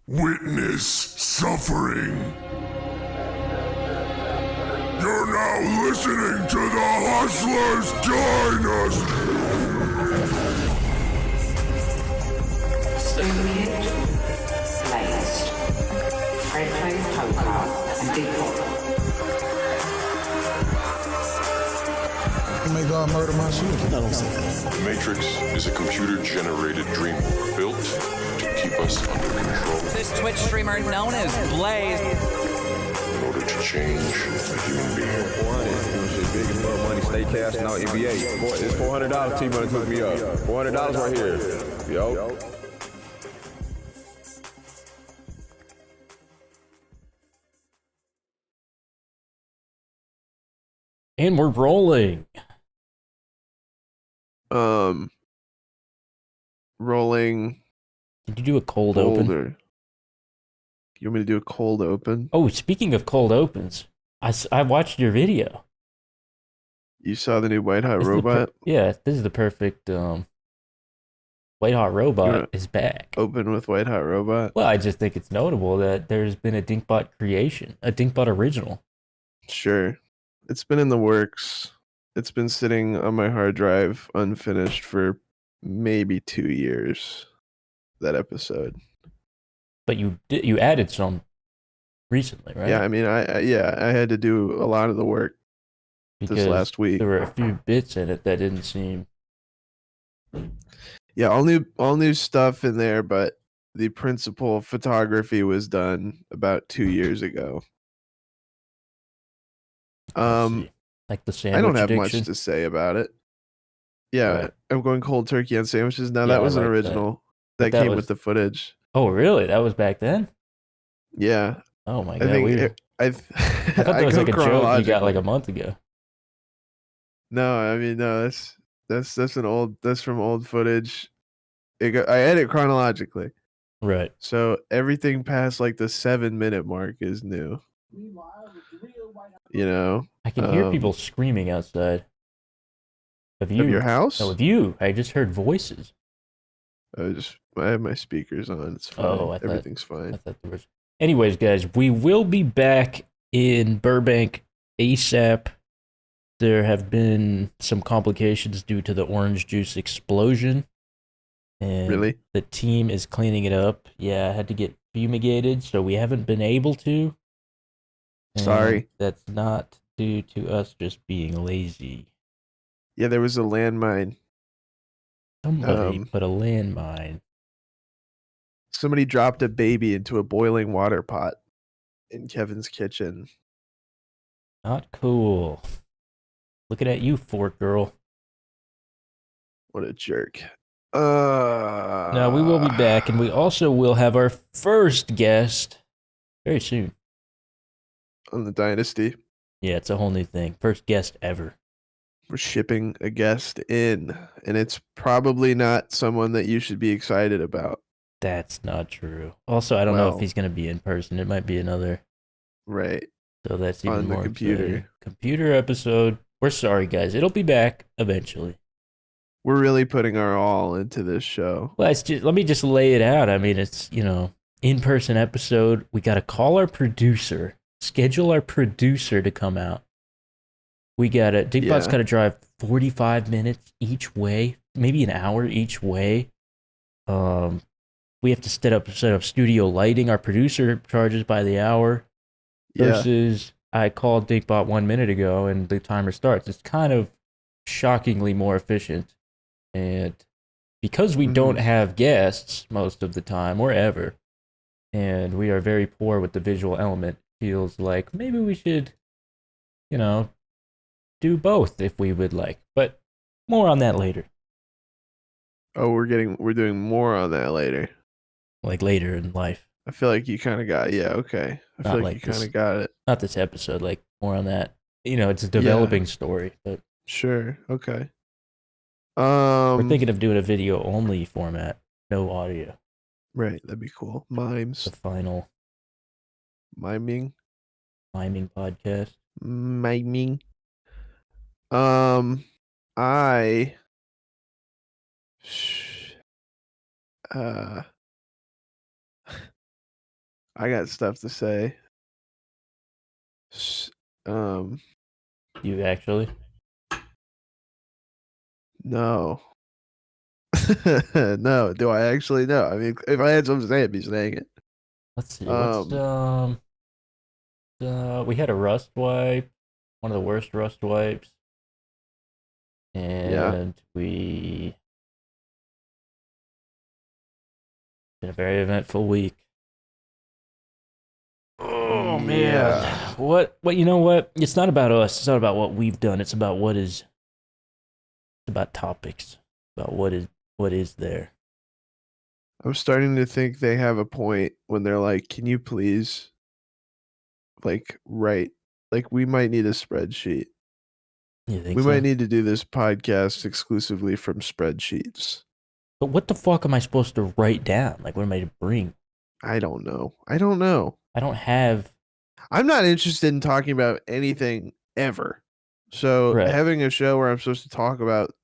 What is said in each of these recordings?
Witness suffering. You're now listening to the Hustlers Dynasty. Immediate placed. Red poker and default. May God murder my children. No, don't say that. The Matrix is a computer-generated dream built to keep us under control. This Twitch streamer known as Blaze. In order to change a human being. 400, shit big as fuck money, stay cashing out NBA. It's $400 T-Money took me up. $400 right here. Yo. And we're rolling. Rolling Did you do a cold open? folder. You want me to do a cold open? Oh, speaking of cold opens, I watched your video. You saw the new White Hot This is the Robot? yeah, this is the perfect White Hot Robot is back. Open with White Hot Robot? Well, I just think it's notable that there's been a Dinkbot creation, a Dinkbot original. Sure. It's been in the works. It's been sitting on my hard drive unfinished for maybe 2 years. That episode. But you added some recently, right? Yeah, I mean, I had to do a lot of the work Because this last week. there were a few bits in it that didn't seem. Yeah, all new stuff in there, but the principal photography was done about 2 years ago. Let's see. Like the sandwich I don't have addiction. much to say about it. Yeah, Right. I'm going cold turkey on sandwiches. Now Yeah, that I was an like that. original. But That that came was- with the footage. Oh, really? That was back then? Yeah, Oh my I god! think I I thought that was go like a joke you got like chronologically. a month ago. No, I mean no, that's an old that's from old footage. I edit chronologically, Right. so everything past like the 7-minute mark is new. You know, I can hear people screaming outside. Of you. of your house. No, of you. I just heard voices. I have my speakers on. It's fine. Oh, I thought- Everything's I fine. thought there was. Anyways, guys, we will be back in Burbank ASAP. There have been some complications due to the orange juice explosion. And Really? the team is cleaning it up. Yeah, I had to get fumigated, so we haven't been able to. And Sorry. That's not due to us just being lazy. Yeah, there was a landmine. Somebody put a landmine. Somebody dropped a baby into a boiling water pot in Kevin's kitchen. Not cool. Looking at you, Fort Girl. What a jerk. Now, we will be back, and we also will have our first guest very soon. On the Dynasty. Yeah, it's a whole new thing. First guest ever. We're shipping a guest in, and it's probably not someone that you should be excited about. That's not true. Also, I don't know if Well- he's going to be in person. It might be another. Right. So that's even On the more computer. exciting. Computer episode. We're sorry, guys. It'll be back eventually. We're really putting our all into this show. Well, let me just lay it out. I mean, it's, in-person episode. We got to call our producer, schedule our producer to come out. We got to, Dinkbot's Yeah. got to drive 45 minutes each way, maybe an hour each way. We have to set up studio lighting. Our producer charges by the hour. Yeah. Versus, I called Dinkbot 1 minute ago and the timer starts. It's kind of shockingly more efficient. And because we don't have guests most of the time or ever, and we are very poor with the visual element, feels like maybe we should, do both if we would like. But more on that later. Oh, we're doing more on that later. Like later in life. I feel like you kind of got, okay. I Not feel like like you kind this. of got it. Not this episode, like more on that. It's a developing story, but Sure. Okay. we're thinking of doing a video only format, no audio. Right, that'd be cool. Mimes. The final Miming. podcast. Miming. I I got stuff to say. You actually? No. No. Do I actually? No. I mean, if I had something to say, I'd be saying it. Let's see. What's we had a rust wipe, one of the worst rust wipes, and we been a very eventful week. Oh man, Yeah. what? You know what? It's not about us. It's not about what we've done. It's about what is. It's about topics. About what is there. I'm starting to think they have a point when they're like, "Can you please, like, write? Like, we might need a spreadsheet. You think We so? might need to do this podcast exclusively from spreadsheets." But what the fuck am I supposed to write down? Like, what am I to bring? I don't know. I don't know. I don't have. I'm not interested in talking about anything ever. So Right. having a show where I'm supposed to talk about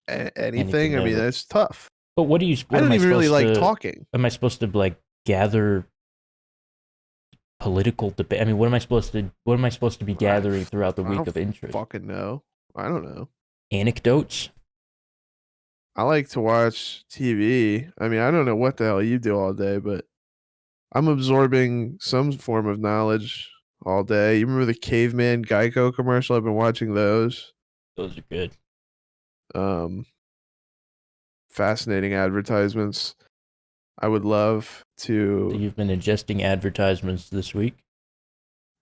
anything, I mean, ever. that's tough. But what do you? What I don't am even really supposed like to- talking. Am I supposed to like gather political debate? I mean, what am I supposed to be gathering throughout the I week don't of interest? Fucking know. I don't know. Anecdotes? I like to watch TV. I mean, I don't know what the hell you do all day, but I'm absorbing some form of knowledge all day. You remember the Caveman Geico commercial? I've been watching those. Those are good. Fascinating advertisements. I would love So to. you've been ingesting advertisements this week?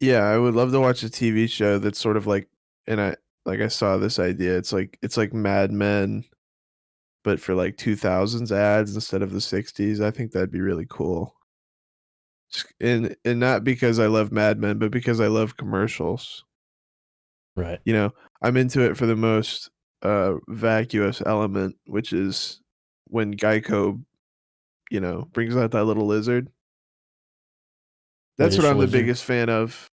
Yeah, I would love to watch a TV show that's sort of like, and I saw this idea. It's like Mad Men, but for like 2000s ads instead of the 60s. I think that'd be really cool. And not because I love Mad Men, but because I love commercials. Right. You know, I'm into it for the most vacuous element, which is when Geico, brings out that little lizard. That's British what I'm lizard. the biggest fan of.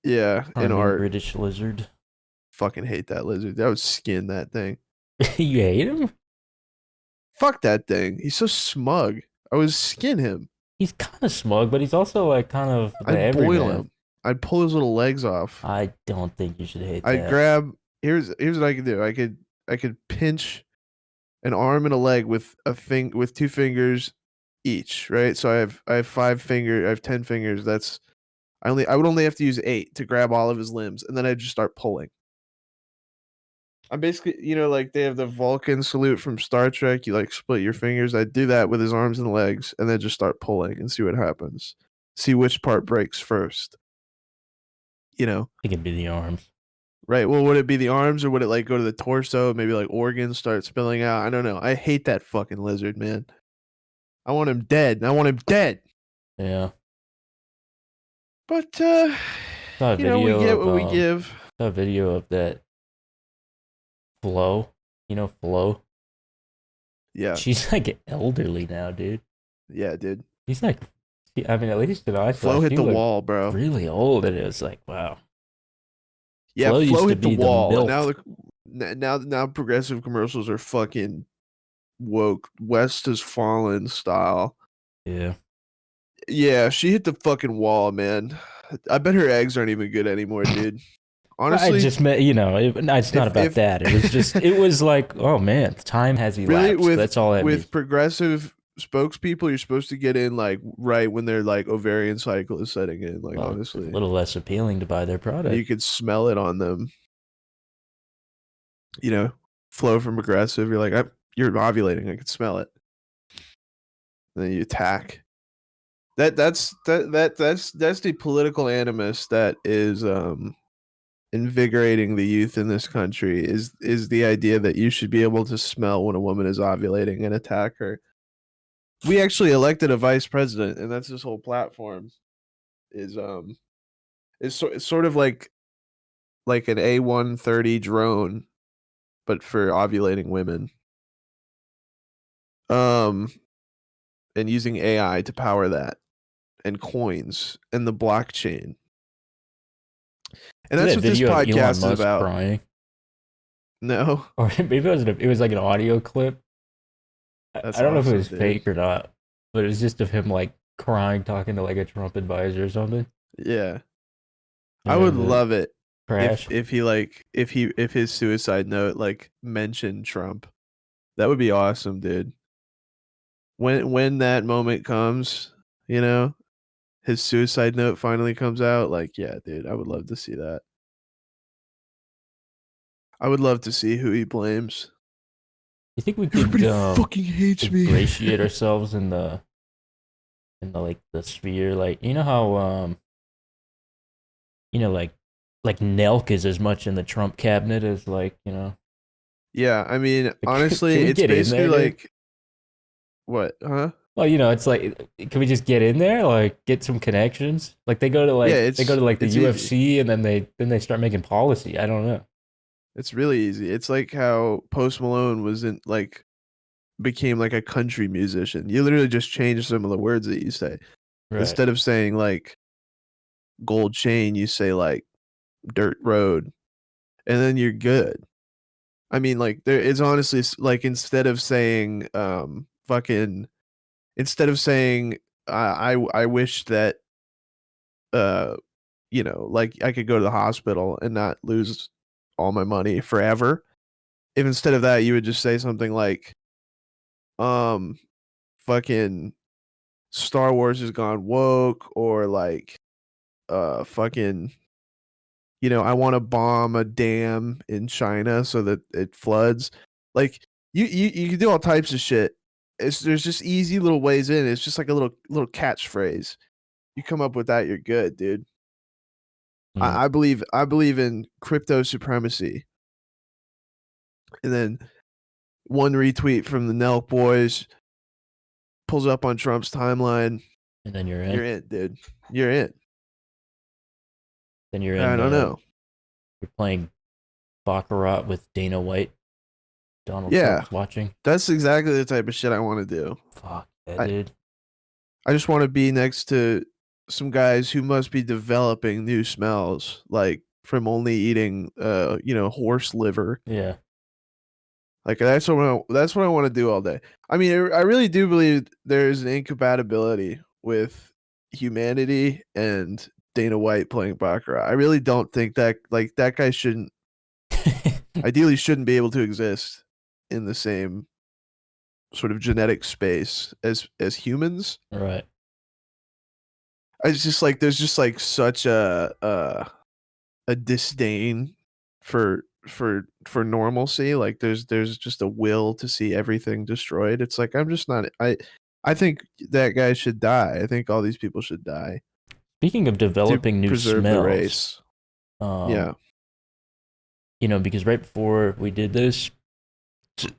Yeah, in art. British lizard. Fucking hate that lizard. I would skin that thing. You hate him? Fuck that thing. He's so smug. I would skin him. He's kind of smug, but he's also like kind of the I'd boil everyman. him. I'd pull his little legs off. I don't think you should hate I'd that. grab. Here's what I could do. I could pinch an arm and a leg with with 2 fingers each. Right. So I have 5 fingers. I have 10 fingers. That's I would only have to use 8 to grab all of his limbs, and then I'd just start pulling. I'm basically, like they have the Vulcan salute from Star Trek. You like split your fingers. I'd do that with his arms and legs, and then just start pulling and see what happens. See which part breaks first. I think it'd be the arms. Right. Well, would it be the arms, or would it like go to the torso? Maybe like organs start spilling out. I don't know. I hate that fucking lizard, man. I want him dead. I want him dead. Yeah. But Saw a we video get of, what we give. Saw a video of that Flo. Flo? Yeah. She's like elderly now, dude. Yeah, dude. She's like, I mean, at least in ice. Flo hit the wall, bro. Really old, and it was like, wow. Yeah, Flo used Flo to hit the be the wall. MILF. Now progressive commercials are fucking woke. West has fallen style. Yeah. Yeah, she hit the fucking wall, man. I bet her eggs aren't even good anymore, dude. Honestly, I just meant, it's not about that. It was just, it was like, oh man, time has elapsed. really That's all that with means. progressive spokespeople, you're supposed to get in like right when their like ovarian cycle is setting in. Like Well, honestly, it's a little less appealing to buy their product. you could smell it on them. Flow from progressive. You're like, you're ovulating. I can smell it. And then you attack. That's the political animus that is invigorating the youth in this country. Is the idea that you should be able to smell when a woman is ovulating and attack her. We actually elected a vice president, and that's this whole platform. Is sort of like an A130 drone, but for ovulating women. And using AI to power that, and coins, and the blockchain. And that's what this podcast is about. Crying? No. Or maybe it was like an audio clip. I don't know if it was fake or not, but it was just of him like crying, talking to like a Trump advisor or something. Yeah. I would And, love it crash. if his suicide note like mentioned Trump. That would be awesome, dude. When that moment comes, you know, his suicide note finally comes out, like, yeah, dude, I would love to see that. I would love to see who he blames. You think we could Everybody fucking hates me. ingratiate ourselves in the like the sphere, like you know how you know like nelk is as much in the Trump cabinet as like you know. Yeah, I mean, Can honestly, we it's get in basically there, dude? like what, huh? Well, you know, it's like, can we just get in there, like, get some connections? Like, they go to like, Yeah, they go to like the it's easy. UFC, and then they start making policy. I don't know. It's really easy. It's like how Post Malone was in like became like a country musician. You literally just change some of the words that you say. Right. Instead of saying like gold chain, you say like dirt road, and then you're good. I mean, like there it's honestly like instead of saying fucking instead of saying I wish that uh you know, like I could go to the hospital and not lose all my money forever. If instead of that you would just say something like um fucking Star Wars has gone woke, or like fucking, you know, I want to bomb a dam in China so that it floods. Like you can do all types of shit. There's just easy little ways in. It's just like a little catchphrase. You come up with that, you're good, dude. Mm. I believe in crypto supremacy. And then one retweet from the Nelk boys pulls up on Trump's timeline. And then you're in. You're in, dude. You're in. Then you're in. I don't know. You're playing baccarat with Dana White. Donald Yeah. Trump's watching. That's exactly the type of shit I want to do. Fuck yeah, dude. I just want to be next to some guys who must be developing new smells, like from only eating, you know, horse liver. Yeah. Like that's what I want to do all day. I mean, I really do believe there's an incompatibility with humanity and Dana White playing baccarat. I really don't think that like that guy shouldn't ideally shouldn't be able to exist in the same sort of genetic space as humans. Right. It's just like there's just like such a disdain for normalcy. Like there's just a will to see everything destroyed. It's like I'm just not. I think that guy should die. I think all these people should die. Speaking of developing new preserve smells, the race. Yeah. You know, because right before we did this,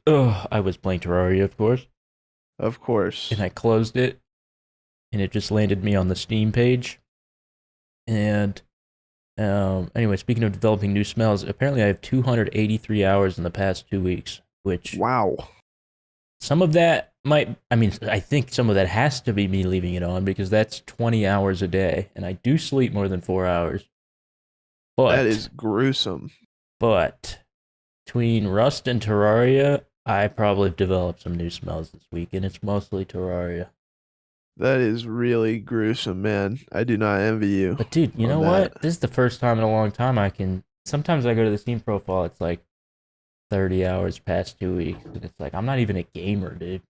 I was playing Terraria, of course. Of course. And I closed it, and it just landed me on the Steam page. And anyway, speaking of developing new smells, apparently I have 283 hours in the past 2 weeks, which... Wow. Some of that I think some of that has to be me leaving it on, because that's 20 hours a day, and I do sleep more than 4 hours. But... That is gruesome. But between Rust and Terraria, I probably have developed some new smells this week, and it's mostly Terraria. That is really gruesome, man. I do not envy you. But dude, you know what? This is the first time in a long time I can... Sometimes I go to the Steam profile, it's like 30 hours past 2 weeks, and it's like, I'm not even a gamer, dude.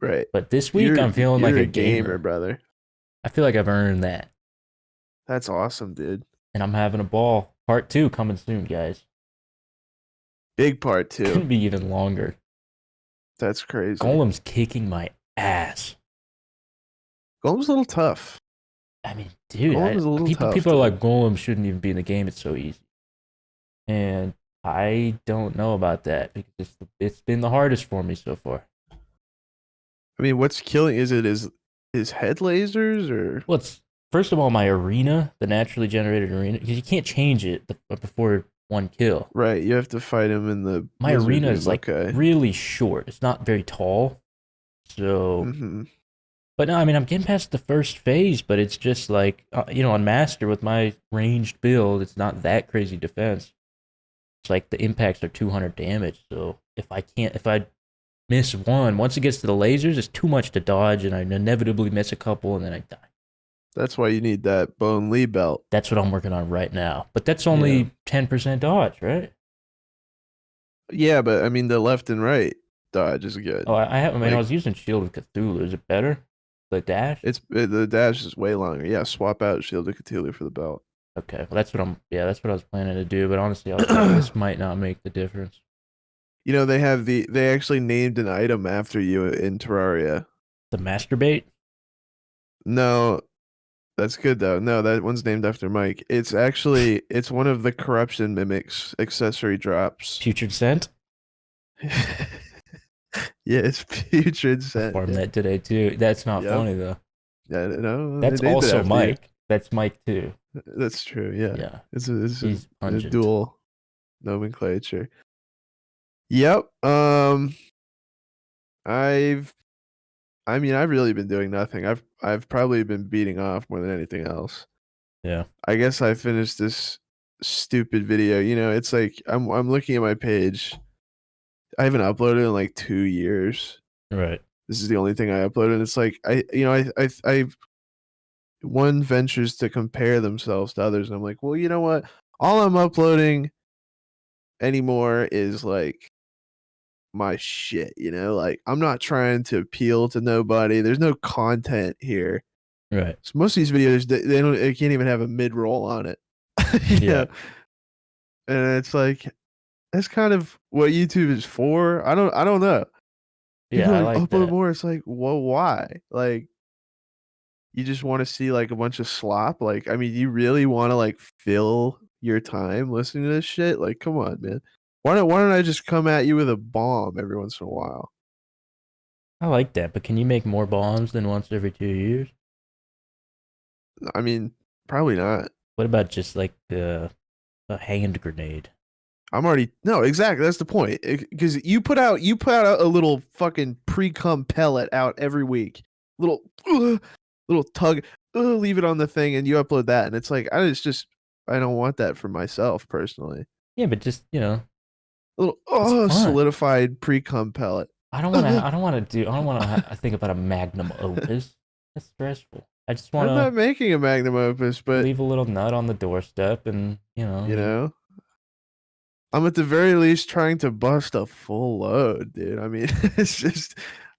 Right. But this week, I'm feeling like a gamer, brother. I feel like I've earned that. That's awesome, dude. And I'm having a ball. Part 2 coming soon, guys. Big part It's 2. gonna be even longer. That's crazy. Golem's kicking my ass. Golem's a little tough. I mean, dude, Golem's a little tough, people are dude. like, Golem shouldn't even be in the game. It's so easy. And I don't know about that, because it's been the hardest for me so far. I mean, what's killing is his head lasers, or Well, it's first of all my arena, the naturally generated arena, because you can't change it before one kill. right? You have to fight him in the My lizard arena room, is like okay. really short. It's not very tall. So, Mhm. but no, I mean, I'm getting past the first phase, but it's just like, you know, on Master with my ranged build, it's not that crazy defense. It's like the impacts are 200 damage. So if I miss one. Once it gets to the lasers, it's too much to dodge, and I inevitably miss a couple, and then I die. That's why you need that Bone Lee belt. That's what I'm working on right now. But that's only 10% dodge, right? Yeah, but I mean the left and right dodge is good. Oh, I Like- was using Shield of Cthulhu. Is it better? The dash? The dash is way longer. Yeah, swap out Shield of Cthulhu for the belt. Okay, well that's what I was planning to do. But honestly, I was like, this might not make the difference. You know, they actually named an item after you in Terraria. The masturbate? No, that's good though. No, that one's named after Mike. It's one of the corruption mimics accessory drops. Putrid scent? Yeah, it's putrid scent. Farmed that today too. That's not Yep. funny though. Yeah, no, That's they named it also after Mike. you. That's Mike too. That's true. Yeah, Yeah. it's He's a pungent. dual nomenclature. Yep. I've really been doing nothing. I've probably been beating off more than anything else. Yeah. I guess I finished this stupid video. You know, it's like I'm looking at my page. I haven't uploaded in like 2 years. Right. This is the only thing I uploaded. It's like I one ventures to compare themselves to others, and I'm like, well, you know what? All I'm uploading anymore is like my shit, you know? Like I'm not trying to appeal to nobody. There's no content here. Right. So most of these videos they can't even have a mid-roll on it. You Yeah. know? And it's like that's kind of what YouTube is for. I don't know. Yeah, People I are like upload that. more. It's like, well, why? Like you just want to see like a bunch of slop? Like, I mean, you really want to like fill your time listening to this shit? Like, come on, man. Why don't I just come at you with a bomb every once in a while? I like that, but can you make more bombs than once every 2 years? I mean, probably not. What about just like a hand grenade? No, exactly. That's the point. Because you put out a little fucking pre-cum pellet out every week. Little tug, leave it on the thing, and you upload that, and it's like I don't want that for myself personally. Yeah, but just, you know, A little fun. solidified pre-cum pellet. I don't want to think about a magnum opus. That's stressful. I just want I'm not to making a magnum opus, but leave a little nut on the doorstep and, you know. I'm at the very least trying to bust a full load, dude. I mean, it's just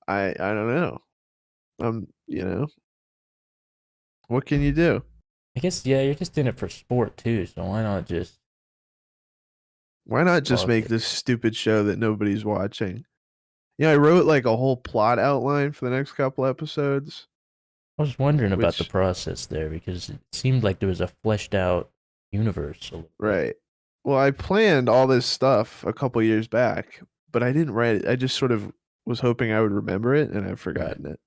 I don't know. What can you do? I guess, yeah, you're just in it for sport too, so why not just Fuck make it. this stupid show that nobody's watching? Yeah, I wrote like a whole plot outline for the next couple episodes. I was wondering about the Which- process there because it seemed like there was a fleshed out universe. Right. Well, I planned all this stuff a couple years back, but I didn't write it. I just sort of was hoping I would remember it, and I've forgotten it.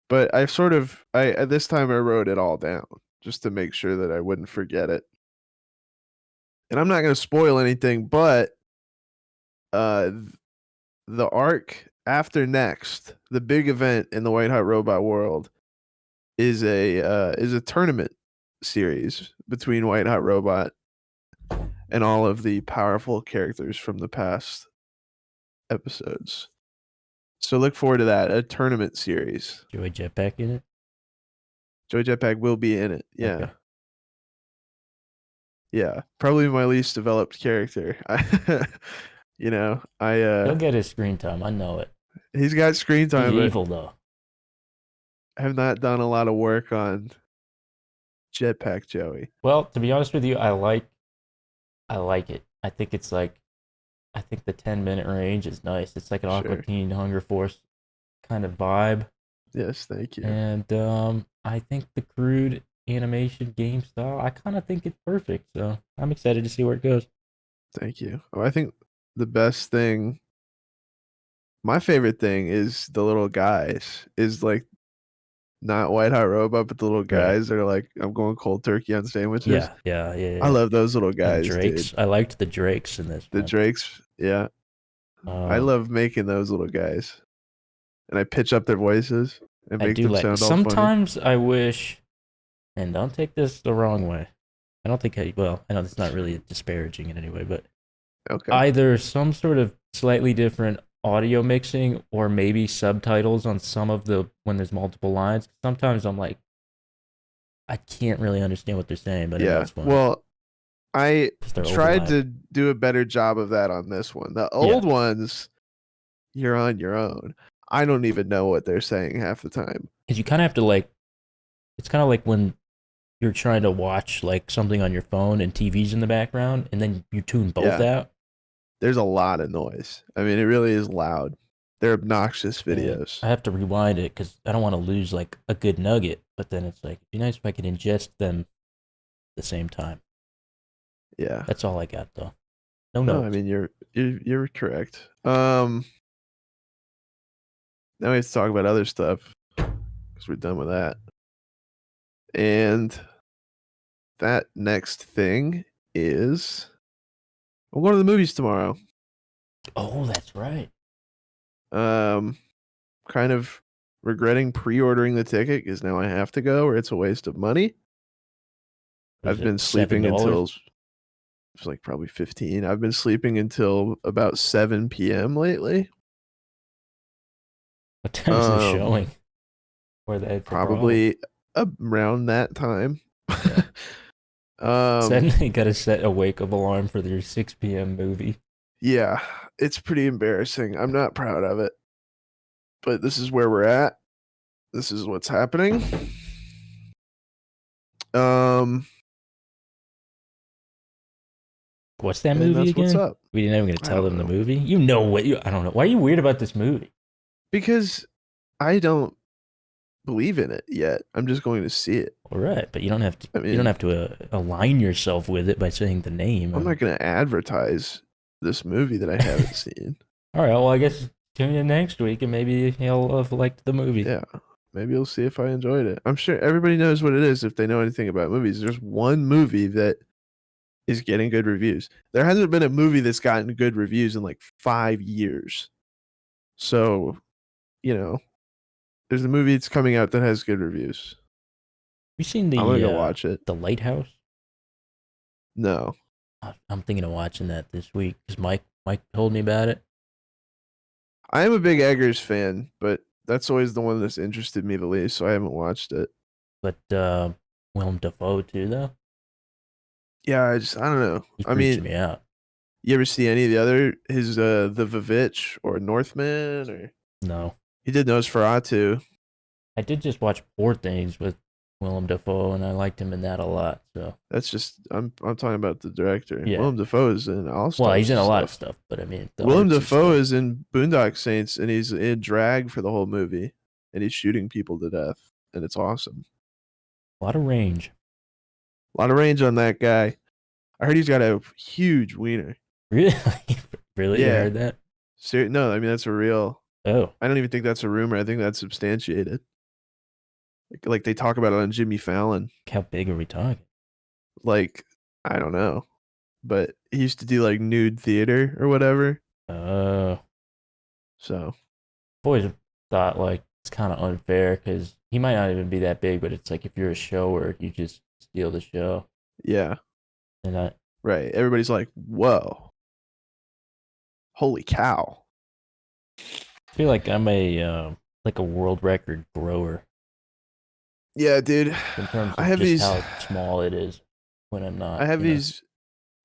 But this time I wrote it all down just to make sure that I wouldn't forget it. And I'm not going to spoil anything, but the arc after next, the big event in the White Hot Robot world, is a tournament series between White Hot Robot and all of the powerful characters from the past episodes. So look forward to that, a tournament series. Joey Jetpack in it? Joey Jetpack will be in it. Yeah. Okay. Yeah. Probably my least developed character. He'll get his screen time. I know it. He's got screen time, He's but evil though. I have not done a lot of work on Jetpack Joey. Well, to be honest with you, I like it. I think the 10-minute range is nice. It's like an Aqua Sure. Teen Hunger Force kind of vibe. Yes, thank you. And I think the crude animation game style, I kind of think it's perfect. So I'm excited to see where it goes. Thank you. Oh, I think the best thing, my favorite thing is the little guys, is like not White Hot Robot, but the little guys that are like, I'm going cold turkey on sandwiches. Yeah. I love those little And guys, Drakes. dude. I liked the Drakes in this. The one. Drakes, yeah. I love making those little guys. And I pitch up their voices and I make do them like. sound all funny. Sometimes I wish, and don't take this the wrong way. I don't think I know it's not really disparaging in any way, but Okay. either some sort of slightly different audio mixing or maybe subtitles on some of the when there's multiple lines. Sometimes I'm like, I can't really understand what they're saying, but I know Yeah. it's funny. Well, I 'Cause they're tried to overlapping. do a better job of that on this one. The old ones, you're on your own. I don't even know what they're saying half the time. Because you kind of have to like, it's kind of like when you're trying to watch like something on your phone and TV's in the background, and then you tune both Yeah. out. There's a lot of noise. I mean, it really is loud. They're obnoxious And videos. I have to rewind it because I don't want to lose like a good nugget. But then it's like, it'd be nice if I could ingest them at the same time. Yeah. That's all I got though. No No, notes. I mean you're correct. Now we have to talk about other stuff because we're done with that. And that next thing is I'm going to the movies tomorrow. Oh, that's right. Kind of regretting pre-ordering the ticket because now I have to go or it's a waste of money. Was I've it been sleeping $7? until it's like probably 15. I've been sleeping until about 7 p.m. lately. What time is it showing? Where they Probably around that time. Suddenly got to set a wake up alarm for their 6 p.m. movie. Yeah, it's pretty embarrassing. I'm not proud of it. But this is where we're at. This is what's happening. What's that And movie that's again? what's up. We didn't even gonna I tell don't them the know. movie. You know what? I don't know. Why are you weird about this movie? Because I don't believe in it yet. I'm just going to see it. All right, but you don't have to. I You don't mean, have to align yourself with it by saying the name. I'm not going to advertise this movie that I haven't seen. All right. Well, I guess tune in next week and maybe you'll have liked the movie. Yeah. Maybe you'll see if I enjoyed it. I'm sure everybody knows what it is if they know anything about movies. There's one movie that is getting good reviews. There hasn't been a movie that's gotten good reviews in like 5 years. So, you know, there's a movie that's coming out that has good reviews. You seen the I'm gonna go watch it. The Lighthouse? No. I'm thinking of watching that this week because Mike told me about it. I am a big Eggers fan, but that's always the one that's interested me the least, so I haven't watched it. But Willem Dafoe too, though. Yeah, I don't know. He I freaks mean, me out. you ever see any of the other the Vivitch or Northman or No, he did Nosferatu. I did just watch Poor Things with Willem Dafoe, and I liked him in that a lot. So That's just I'm talking about the director. Yeah. Willem Dafoe is in all well, types he's in a lot of stuff. stuff, but I mean, the Willem artsy Dafoe stuff. is in Boondock Saints and he's in drag for the whole movie and he's shooting people to death and it's awesome. A lot of range. A lot of range on that guy. I heard he's got a huge wiener. Really, really, you Yeah. heard that? No, I mean that's a real. Oh, I don't even think that's a rumor. I think that's substantiated. Like they talk about it on Jimmy Fallon. how big are we talking? Like I don't know, but he used to do like nude theater or whatever. Oh, So I've always thought like it's kind of unfair because he might not even be that big, but it's like if you're a shower, you just steal the show. yeah, And I right. Everybody's like, "Whoa, holy cow!" feel like I'm a like a world record grower Yeah, dude. in terms of I have just these. how small it is when I'm not. I have you know. these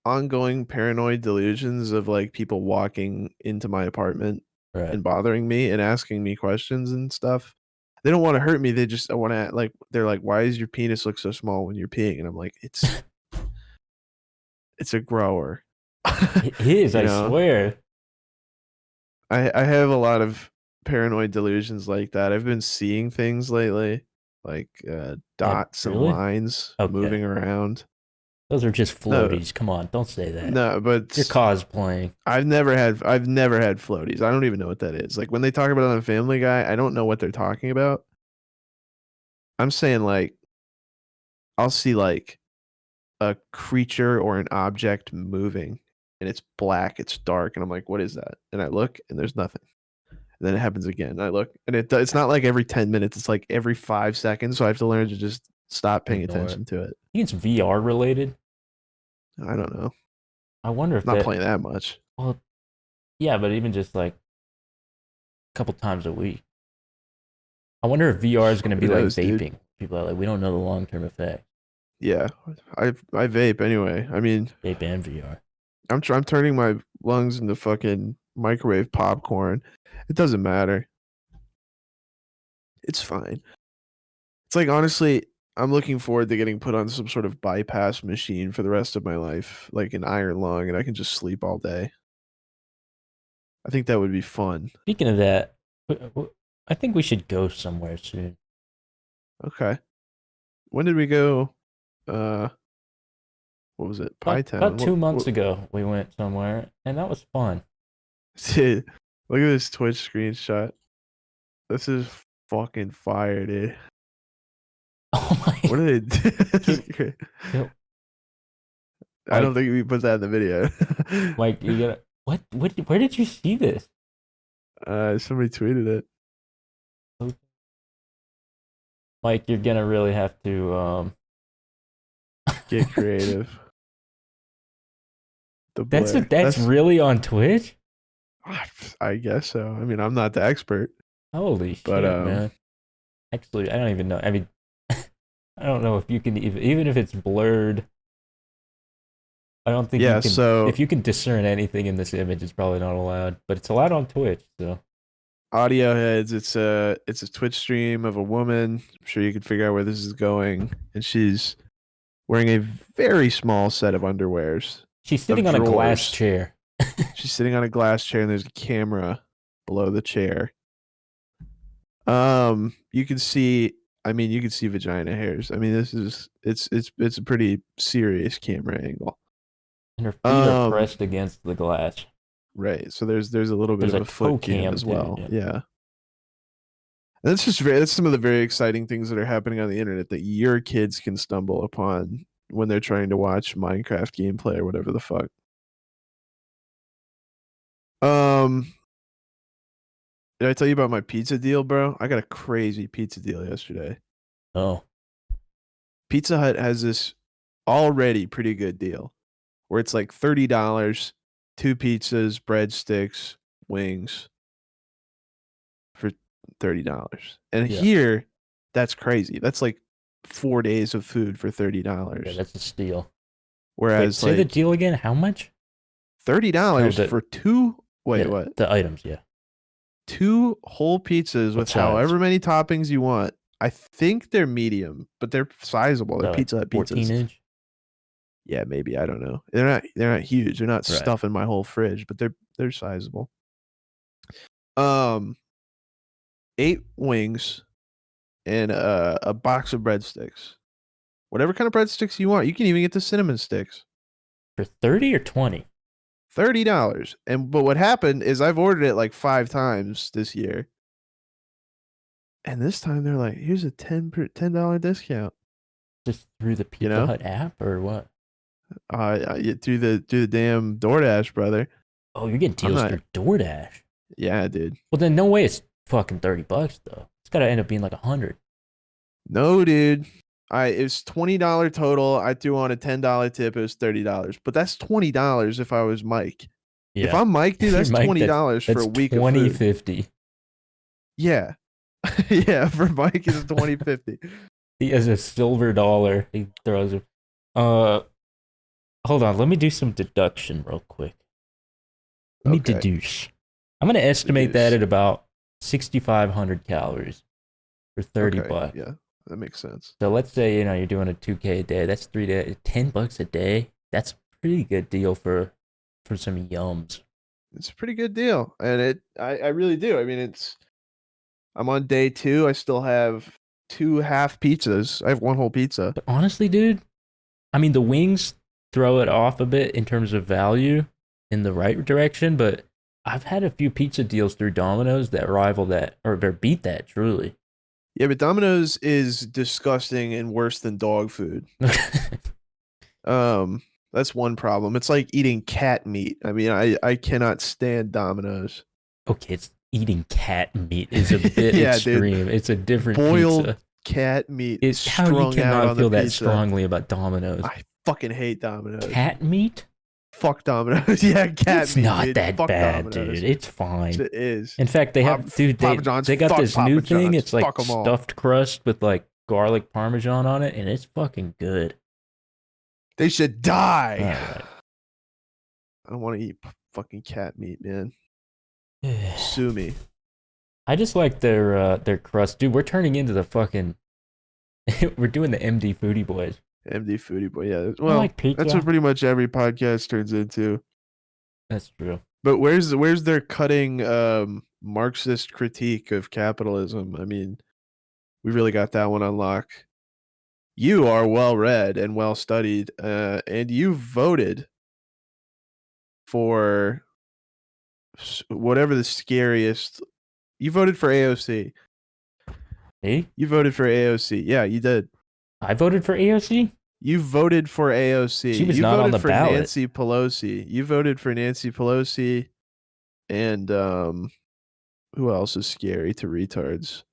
ongoing paranoid delusions of like people walking into my apartment Right. and bothering me and asking me questions and stuff. They don't want to hurt me. They just want to like they're like, "Why does your penis look so small when you're peeing?" And I'm like, "It's a grower." It is, You I know? swear. I have a lot of paranoid delusions like that. I've been seeing things lately, like dots and really? lines Okay. moving around. Those are just No. floaties. Come on, don't say that. No, but You're cosplaying. I've never had floaties. I don't even know what that is. Like when they talk about it on Family Guy, I don't know what they're talking about. I'm saying like I'll see like a creature or an object moving and it's black, it's dark, and I'm like, what is that? And I look and there's nothing. And then it happens again. And I look and it's not like every 10 minutes, it's like every 5 seconds. So I have to learn to just stop paying Ignore attention to it. I think it's VR related. I don't know. I wonder if Not that. playing that much. Well, yeah, but even just like couple times a week. I wonder if VR is going to be Who like knows, dude? vaping. People are like, we don't know the long-term effect. Yeah, I vape anyway. I mean, Vape and VR. I'm turning my lungs into fucking microwave popcorn. It doesn't matter. It's fine. It's like, honestly, I'm looking forward to getting put on some sort of bypass machine for the rest of my life, like an iron lung, and I can just sleep all day. I think that would be fun. Speaking of that, I think we should go somewhere soon. Okay. When did we go? What was it? Pie Town. About 2 months ago, we went somewhere, and that was fun. Dude, look at this Twitch screenshot. This is fucking fire, dude. Oh my! What are they? This is great. Yep. I don't think we put that in the video. Mike, you gotta what? Where did you see this? Somebody tweeted it. Mike, you're gonna really have to Get creative. The That's blur. that's really on Twitch? I guess so. I mean, I'm not the expert. Holy But, shit, man! Actually, I don't even know. I mean, I don't know if you can even if it's blurred. I don't think Yeah, you can. so- If you can discern anything in this image, it's probably not allowed. But it's allowed on Twitch, so. Audio heads. It's a Twitch stream of a woman. I'm sure you can figure out where this is going, and she's wearing a very small set of underwears. She's sitting on a glass drawers. chair. She's sitting on a glass chair, and there's a camera below the chair. You can see. I mean, you can see vagina hairs. I mean, it's a pretty serious camera angle. And her feet are pressed against the glass. Right. So there's a little bit There's of a a foot toe-cam cam as too, well. yeah. Yeah. And that's some of the very exciting things that are happening on the internet that your kids can stumble upon when they're trying to watch Minecraft gameplay or whatever the fuck. Did I tell you about my pizza deal, bro? I got a crazy pizza deal yesterday. Oh, Pizza Hut has this already pretty good deal where it's like $30, 2 pizzas, breadsticks, wings for $30. And Yeah. here, that's crazy. That's like 4 days of food for $30. yeah, that's a steal. Wait, Whereas say the like deal again. How much? $30 No, the- for 2 Yeah, what? The items, yeah. 2 whole pizzas with What size? however many toppings you want. I think they're medium, but they're sizable. They're So, Pizza Hut pizzas. 14-inch. Yeah, maybe, I don't know. They're not huge. They're not Right. stuffing my whole fridge, but they're sizable. 8 wings and a box of breadsticks. Whatever kind of breadsticks you want. You can even get the cinnamon sticks. For 30 or 20? $30. But what happened is I've ordered it like 5 times this year. And this time they're like, here's a $10 discount. Just through the Pizza know? Hut app or what? Do the damn DoorDash, brother. Oh, you're getting deals not- through DoorDash. Yeah, dude. Well, then no way it's fucking $30 though. It's got to end up being like 100. No, dude. It was $20 total. I threw on a $10 tip. It was $30. But that's $20 if I was Mike. Yeah. If I'm Mike, dude, that's Mike, $20 for that's a week of $20, food. $50. Yeah. Yeah, for Mike it's $20.50. He has a silver dollar. He throws it. Hold on. Let me do some deduction real quick. Let me Okay. deduce. I'm gonna estimate that Deduce. at about 6,500 calories for $30 Okay, bucks. Yeah, that makes sense. So let's say you're doing a 2K a day. That's 3 days. $10 a day. That's a pretty good deal for some yums. It's a pretty good deal. And I really do. I mean, I'm on day 2. I still have 2 half pizzas. I have 1 whole pizza. But honestly, dude, I mean the wings throw it off a bit in terms of value in the right direction, but I've had a few pizza deals through Domino's that rival that or beat that truly. Yeah, but Domino's is disgusting and worse than dog food. That's one problem. It's like eating cat meat. I mean, I cannot stand Domino's. Okay, it's eating cat meat is a bit Yeah, dude. extreme. It's a different Boiled pizza. cat meat It's how strung you out cannot on feel the that pizza. strongly about Domino's. I fucking hate Domino's. Cat meat? Fuck Domino's. Yeah, cat It's meat. not dude. that Fuck bad, Domino's. dude. It's fine. It is. In fact, they have, dude, Papa John's, they got fuck this new Papa thing. John's. It's like Fuck 'em all. stuffed crust with like garlic parmesan on it, and it's fucking good. They should die. Alright. I don't want to eat fucking cat meat, man. Sue me. I just like their crust, dude. We're turning into the fucking. We're doing the MD Foodie Boys. MD Foodie Boy. Yeah. I Well, like pizza. that's what pretty much every podcast turns into. That's true. But where's their cutting Marxist critique of capitalism? I mean, we really got that one on lock. You are well read and well studied, and you voted for whatever the scariest. You voted for AOC. Me? You voted for AOC. Yeah, you did. I voted for AOC. You voted for AOC. She was you not voted on the for ballot. Nancy Pelosi. You voted for Nancy Pelosi, and who else is scary to retards?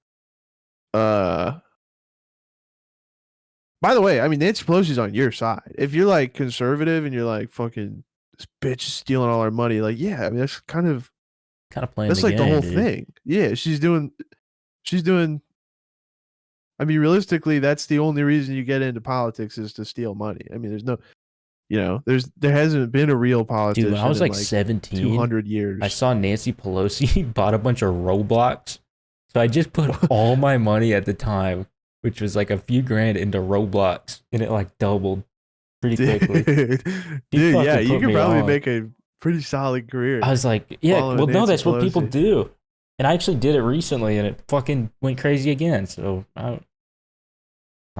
By the way, I mean Nancy Pelosi's on your side. If you're like conservative and you're like fucking this bitch is stealing all our money, like yeah, I mean that's kind of Playing that's the like game, the whole dude. thing. Yeah, she's doing. I mean, realistically, that's the only reason you get into politics is to steal money. I mean, there's no, there hasn't been a real politician. Dude, when I was in like 17, 200 years. I saw Nancy Pelosi bought a bunch of Roblox. So I just put all my money at the time, which was like a few grand, into Roblox, and it like doubled pretty quickly. Dude, yeah, fucking you put could me probably on. make a pretty solid career. I was like, yeah, Following well, no, Nancy that's what people Pelosi. do. And I actually did it recently, and it fucking went crazy again. So I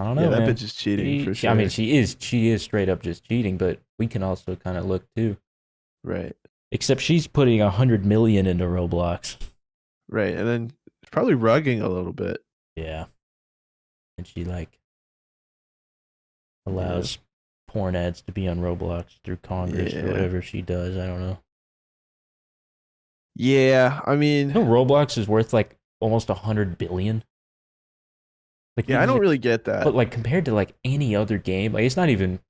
don't know, Yeah, that man. bitch is cheating for sure. I mean, she is straight up just cheating, but we can also kind of look too. Right, Except she's putting 100 million into Roblox. right, and then probably rugging a little bit. Yeah. And she like allows porn ads to be on Roblox through Congress or Yeah. whatever she does. I don't know. Yeah, I mean, You know, Roblox is worth like almost 100 billion. Like, yeah, I don't really get that. But like compared to like any other game, like it's not even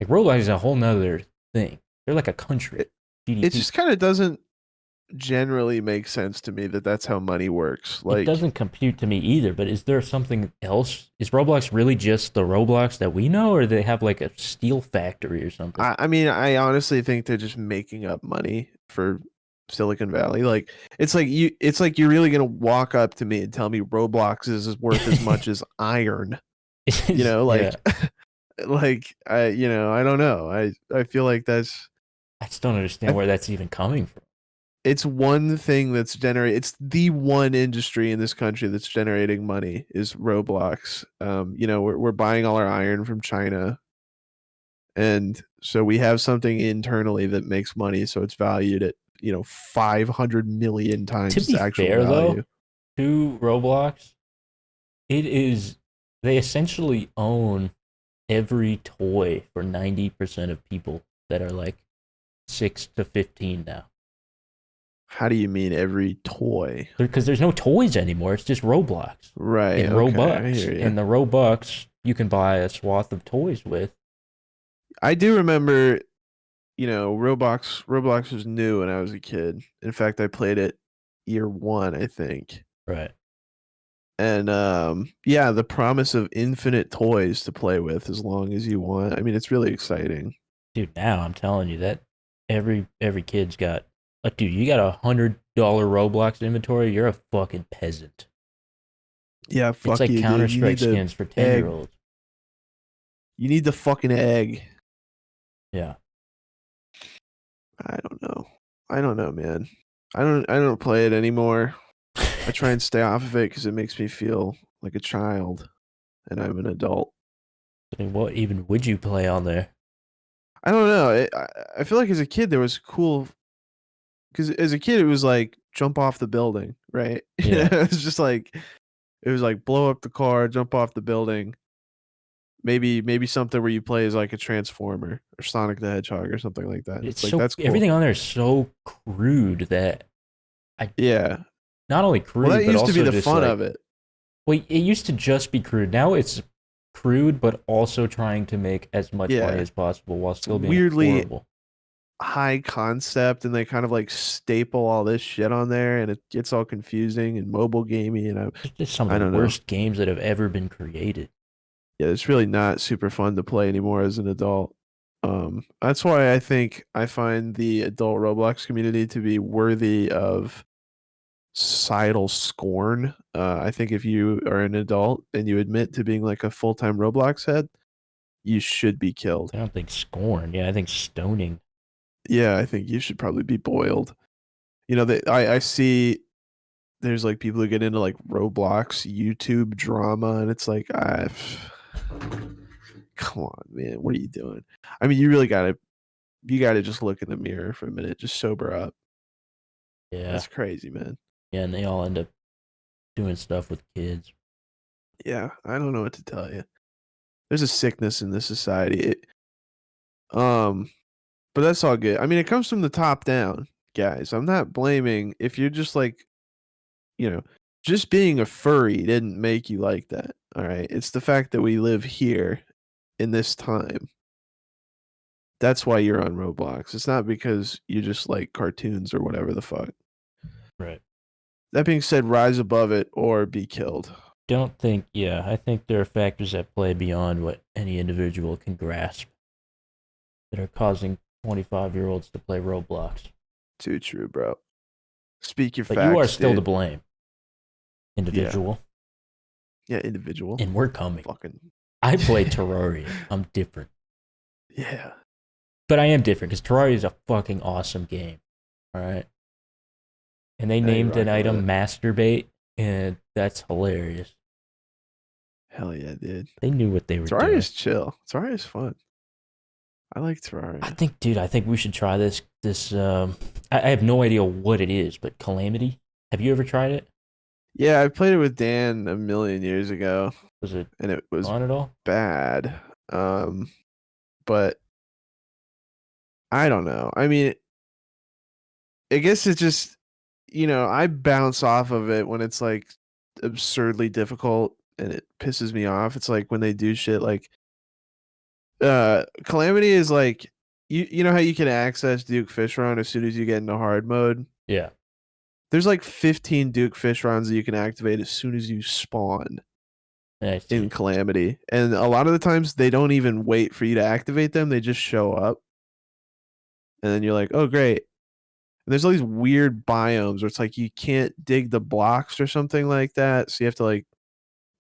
like Roblox is a whole nother thing. They're like a country. GDP. It just kind of doesn't generally make sense to me that that's how money works. Like, it doesn't compute to me either. But is there something else? Is Roblox really just the Roblox that we know, or do they have like a steel factory or something? I mean, I honestly think they're just making up money for Silicon Valley. Like, it's like you're really gonna walk up to me and tell me Roblox is worth as much as iron. You know, like, like I don't know. I feel like that's. I just don't understand where that's even coming from. It's one thing that's it's the one industry in this country that's generating money is Roblox. We're buying all our iron from China. And so we have something internally that makes money. So it's valued at, 500 million times To be its actual fair, value. though, to Roblox, they essentially own every toy for 90% of people that are like 6 to 15 now. How do you mean every toy? Because there's no toys anymore. It's just Roblox. Right. And okay, I Robux. hear ya. And the Robux you can buy a swath of toys with. I do remember, Roblox was new when I was a kid. In fact, I played it year 1, I think. Right. And the promise of infinite toys to play with as long as you want. I mean, it's really exciting. Dude, now I'm telling you that every kid's got dude, you got $100 Roblox inventory, you're a fucking peasant. Yeah, fuck It's like you, dude. Counter-Strike You need the skins for 10-year-olds. You need the fucking egg. Yeah. I don't know, man. I don't play it anymore. I try and stay off of it because it makes me feel like a child, and I'm an adult. I mean, what even would you play on there? I don't know. I feel like as a kid there was cool, because as a kid it was like jump off the building, right? Yeah. It was just like blow up the car, jump off the building. Maybe something where you play as like a Transformer or Sonic the Hedgehog or something like that. It's like so that's cool. everything on there is so crude that Yeah. not only crude, Well, that but used to be also the just fun like, of it. Well, it used to just be crude. Now it's crude, but also trying to make as much Yeah. money as possible while still being weirdly- horrible. high concept, and they kind of like staple all this shit on there, and it gets all confusing and mobile gamey, and It's just some I of the don't know. worst games that have ever been created. Yeah, it's really not super fun to play anymore as an adult. That's why I think I find the adult Roblox community to be worthy of societal scorn. I think if you are an adult and you admit to being like a full-time Roblox head, you should be killed. I don't think scorn. Yeah, I think stoning. Yeah, I think you should probably be boiled. You know, I see there's like people who get into like Roblox YouTube drama, and it's like, come on, man, what are you doing? I mean, you gotta just look in the mirror for a minute, just sober up. Yeah. That's crazy, man. Yeah, and they all end up doing stuff with kids. Yeah, I don't know what to tell you. There's a sickness in this society. Um, but that's all good. I mean, it comes from the top down, guys. I'm not blaming if you're just like, you know, just being a furry didn't make you like that. All right. It's the fact that we live here in this time. That's why you're on Roblox. It's not because you just like cartoons or whatever the fuck. Right. That being said, rise above it or be killed. I think there are factors at play beyond what any individual can grasp that are causing 25-year-olds to play Roblox. Too true, bro. Speak your But facts. you are still to dude. blame, individual. Yeah, individual. And we're coming. Fucking. I play Terraria. I'm different. Yeah. But I am different because Terraria is a fucking awesome game. All right. And they named an item masturbate, and that's hilarious. Hell yeah, dude. They knew what they were doing. Terraria's chill. Terraria's fun. I like Terraria. I think we should try this. I have no idea what it is, but Calamity. Have you ever tried it? Yeah, I played it with Dan a million years ago. Was it and it was fun at all? bad. But I don't know. I mean, I guess it's just, I bounce off of it when it's like absurdly difficult and it pisses me off. It's like when they do shit like Calamity is like you know how you can access Duke Fish Run as soon as you get into hard mode? Yeah. There's like 15 Duke Fish Runs that you can activate as soon as you spawn in Calamity. And a lot of the times they don't even wait for you to activate them, they just show up. And then you're like, oh great. And there's all these weird biomes where it's like you can't dig the blocks or something like that. So you have to like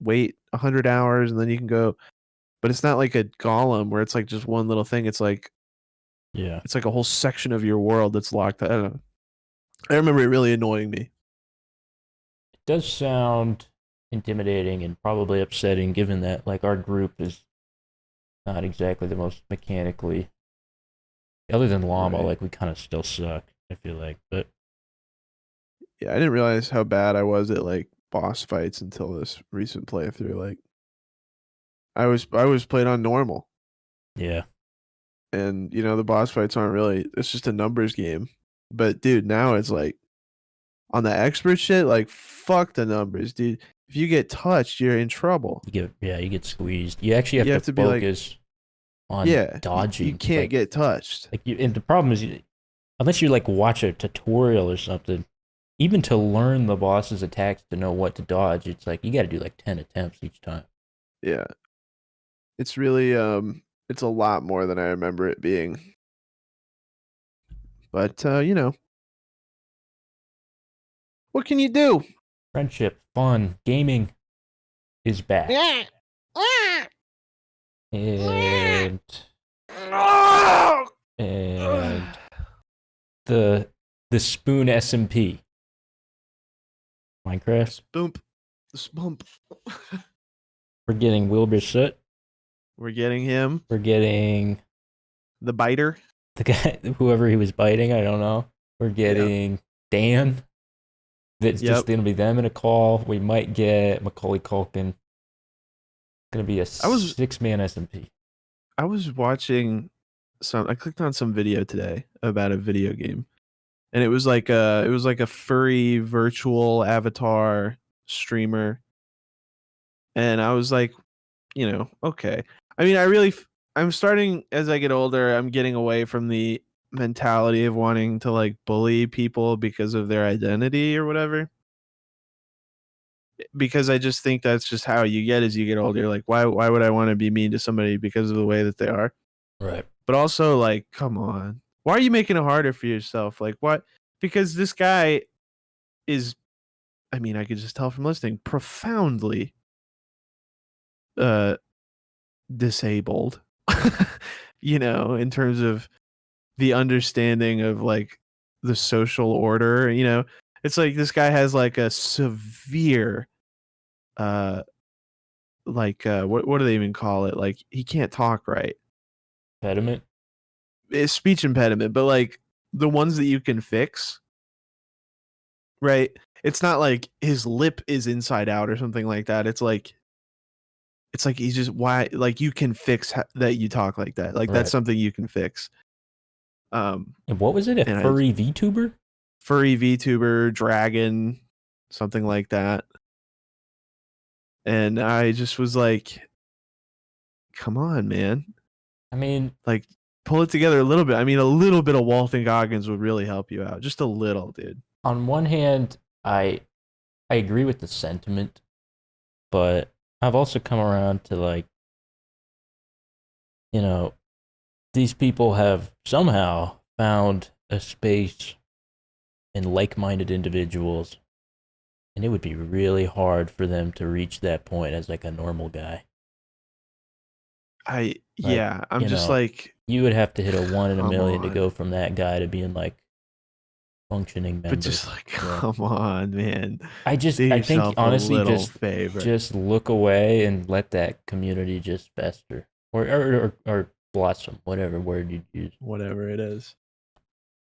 wait 100 hours and then you can go. But it's not like a golem where it's like just one little thing. It's like it's like a whole section of your world that's locked. I don't know. I remember it really annoying me. It does sound intimidating and probably upsetting given that like our group is not exactly the most mechanically, other than Llama, like we kind of still suck, I feel like. But yeah, I didn't realize how bad I was at like boss fights until this recent playthrough. Like I was playing on normal. Yeah. And the boss fights aren't really, it's just a numbers game. But dude, now it's like on the expert shit, like fuck the numbers, dude. If you get touched, you're in trouble. You get squeezed. You actually have to focus on dodging. You can't get touched. And the problem is, unless you like watch a tutorial or something, even to learn the boss's attacks to know what to dodge, it's like you got to do like 10 attempts each time. Yeah, it's really it's a lot more than I remember it being. But what can you do? Friendship, fun, gaming is back. And the spoon SMP. Minecraft. Spoomp. We're getting Wilbur Soot. We're getting him. We're getting the biter. The guy, whoever he was biting, I don't know. We're getting Dan. That's just going to be them in a call. We might get Macaulay Culkin. It's going to be a 6-man SMP. I was watching I clicked on some video today about a video game. And it was like a furry virtual avatar streamer. And I was like, okay. I mean, I'm starting, as I get older, I'm getting away from the mentality of wanting to like bully people because of their identity or whatever. Because I just think that's just how you get as you get older. Like, why would I want to be mean to somebody because of the way that they are? Right. But also, like, come on. Why are you making it harder for yourself? Like, what? Because this guy is, I mean, I could just tell from listening, profoundly disabled, in terms of the understanding of like the social order. It's like this guy has like a severe what do they even call it? Like he can't talk right. Pediment. It's speech impediment, but like the ones that you can fix, right? It's not like his lip is inside out or something like that. It's like he's just why like you can fix that you talk like that. Like Right. that's something you can fix. And what was it? A and furry VTuber? Furry VTuber, dragon, something like that. And I just was like, come on, man. I mean, like pull it together a little bit. I mean, a little bit of Walton Goggins would really help you out. Just a little, dude. On one hand, I agree with the sentiment, but I've also come around to like, these people have somehow found a space in like-minded individuals, and it would be really hard for them to reach that point as like a normal guy. I'm just like, you would have to hit a 1 in a million to go from that guy to being like functioning member. But just like, come on, man. I think honestly, just look away and let that community just fester or blossom, whatever word you'd use. Whatever it is.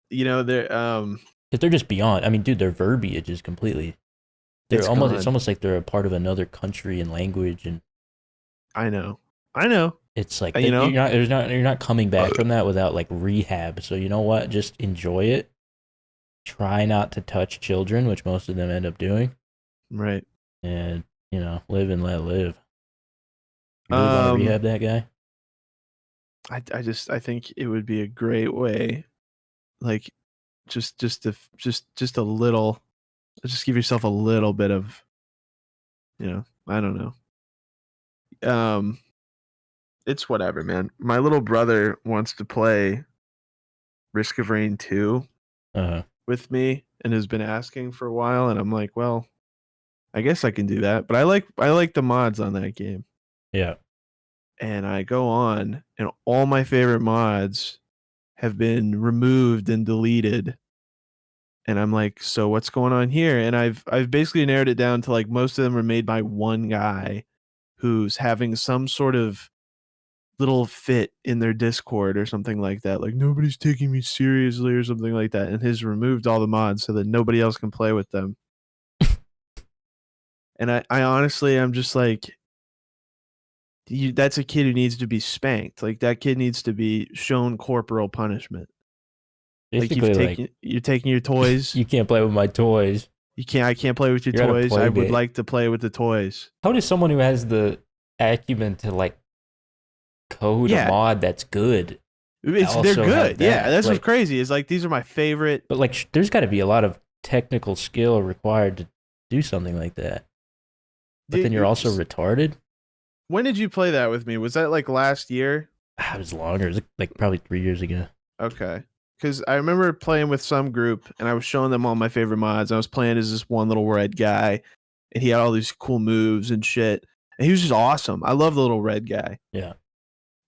They're just beyond. I mean, dude, their verbiage is completely. It's almost like they're a part of another country and language, and I know. It's like you're not coming back from that without like rehab. So you know what? Just enjoy it. Try not to touch children, which most of them end up doing. Right. And live and let live. You really want to rehab that guy? I think it would be a great way, like, just a little, just give yourself a little bit of, I don't know. It's whatever, man. My little brother wants to play Risk of Rain 2 with me and has been asking for a while, and I'm like, well, I guess I can do that. But I like the mods on that game. Yeah. And I go on, and all my favorite mods have been removed and deleted. And I'm like, so what's going on here? And I've basically narrowed it down to like most of them are made by one guy who's having some sort of little fit in their Discord or something like that. Like nobody's taking me seriously or something like that. And has removed all the mods so that nobody else can play with them. And I honestly, I'm just like, that's a kid who needs to be spanked. Like that kid needs to be shown corporal punishment. Basically, you're taking your toys. You can't play with my toys. I can't play with your toys. I would like to play with the toys. How does someone who has the acumen to like code a mod that's good? They're good. Yeah, that's what's crazy. Is like these are my favorite. But like, there's got to be a lot of technical skill required to do something like that. But then you're also retarded. When did you play that with me? Was that like last year? It was longer. It was like probably 3 years ago. Okay. Because I remember playing with some group and I was showing them all my favorite mods. I was playing as this one little red guy and he had all these cool moves and shit. And he was just awesome. I love the little red guy. Yeah.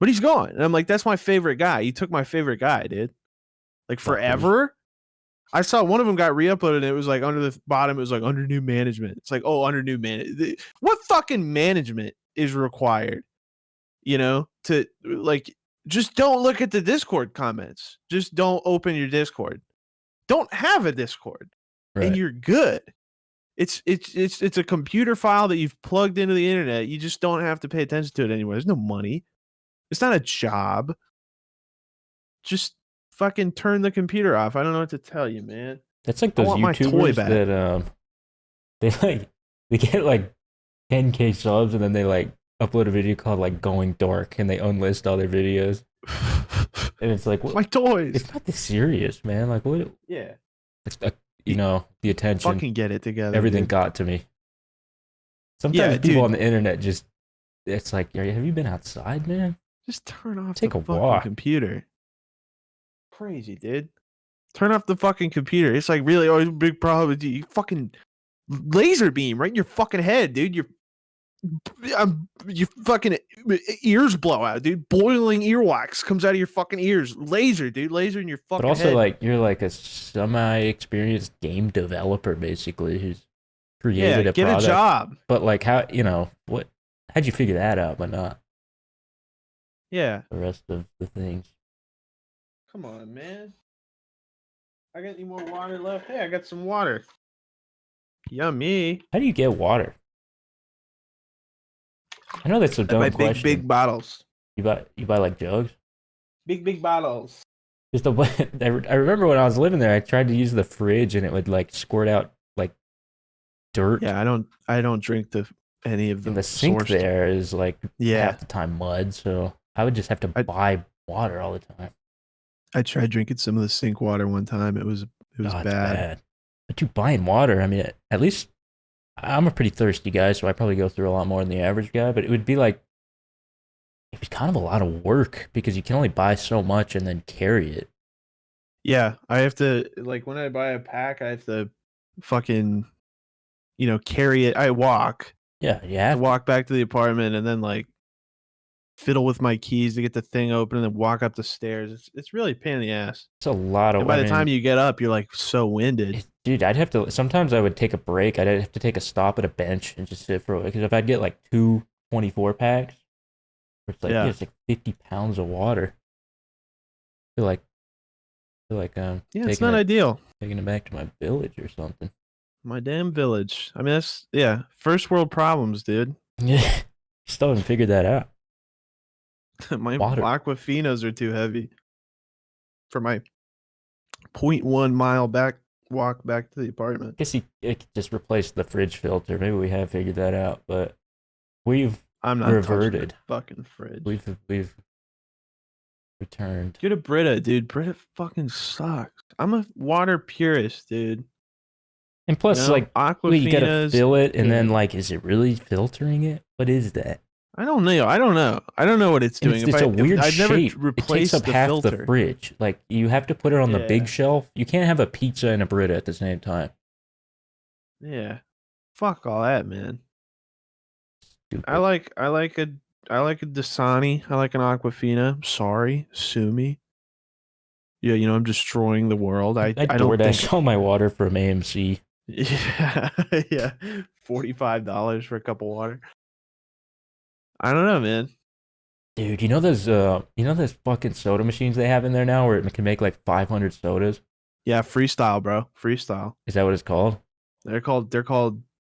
But he's gone. And I'm like, that's my favorite guy. You took my favorite guy, dude. Like forever. I saw one of them got re-uploaded and it was like under the bottom, it was like under new management. It's like, oh, under new management. What fucking management is required? To like, just don't look at the Discord comments. Just don't open your Discord. Don't have a Discord, and you're good. It's a computer file that you've plugged into the internet. You just don't have to pay attention to it anymore. There's no money. It's not a job. Just fucking turn the computer off. I don't know what to tell you, man. That's like those YouTubers that they get like 10K subs and then they like upload a video called like going dark and they unlist all their videos. And it's like, My toys. it's not this serious, man. Like, what? Yeah. It's, you know, the attention, Fucking get it together. everything dude. got to me. Sometimes Yeah, people dude. on the internet just, it's like, have you been outside, man? Just turn off Take the a fucking walk. computer. Crazy, dude. Turn off the fucking computer. It's like really always a big problem with you fucking laser beam right in your fucking head, dude. Your fucking ears blow out, dude. Boiling earwax comes out of your fucking ears. Laser, dude. Laser in your fucking But also, head. like, you're like a semi-experienced game developer, basically, who's created a get product. a job. But like, how, you know, how'd you figure that out, but not Yeah. the rest of the things? Come on, man. I got any more water left? Hey, I got some water. Yummy. How do you get water? I know that's a I dumb buy question. big bottles. You buy like jugs? Big bottles. Just the way I remember when I was living there, I tried to use the fridge and it would like squirt out like dirt. Yeah, I don't drink any of And the sink sourced- there is like Yeah. half the time mud, so I would just have to buy water all the time. I tried drinking some of the sink water one time. It was Oh, it's bad. But you buying water, I mean, at least I'm a pretty thirsty guy, so I probably go through a lot more than the average guy, but it would be like, it was kind of a lot of work because you can only buy so much and then carry it. Yeah, I have to like when I buy a pack, I have to fucking carry it. I walk. Yeah, I yeah. walk back to the apartment and then like fiddle with my keys to get the thing open and then walk up the stairs. It's really a pain in the ass. It's a lot of. And by the time you get up, you're like so winded. Dude, I'd have to. Sometimes I would take a break. I'd have to take a stop at a bench and just sit for a while. Because if I'd get like 24 packs, it's like Yeah. it's like 50 pounds of water. I feel like Yeah, taking it's not ideal. taking it back to my village or something. My damn village. I mean, that's first world problems, dude. Yeah, still haven't figured that out. My Water. Aquafinas are too heavy for my 0.1 mile walk back to the apartment. I guess it could just replace the fridge filter. Maybe we have figured that out, but we've I'm not touching the reverted. fucking fridge. We've returned. Get a Brita, dude. Brita fucking sucks. I'm a water purist, dude. And plus, like, wait, you gotta Aquafina's fill it, and then good. like, is it really filtering it? What is that? I don't know. I don't know what it's And doing. it's a weird I've never shape. It takes replaced up the half filter. the fridge. Like, you have to put it on the big Yeah. shelf. You can't have a pizza and a Brita at the same time. Yeah. Fuck all that, man. Stupid. I like a Dasani. I like an Aquafina. Sorry, sue me. Yeah, I'm destroying the world. I don't DoorDash think. all my water from AMC. Yeah, yeah. $45 for a cup of water. I don't know, man. Dude, you know those fucking soda machines they have in there now where it can make like 500 sodas? Yeah, freestyle, bro. Freestyle. Is that what it's called? They're called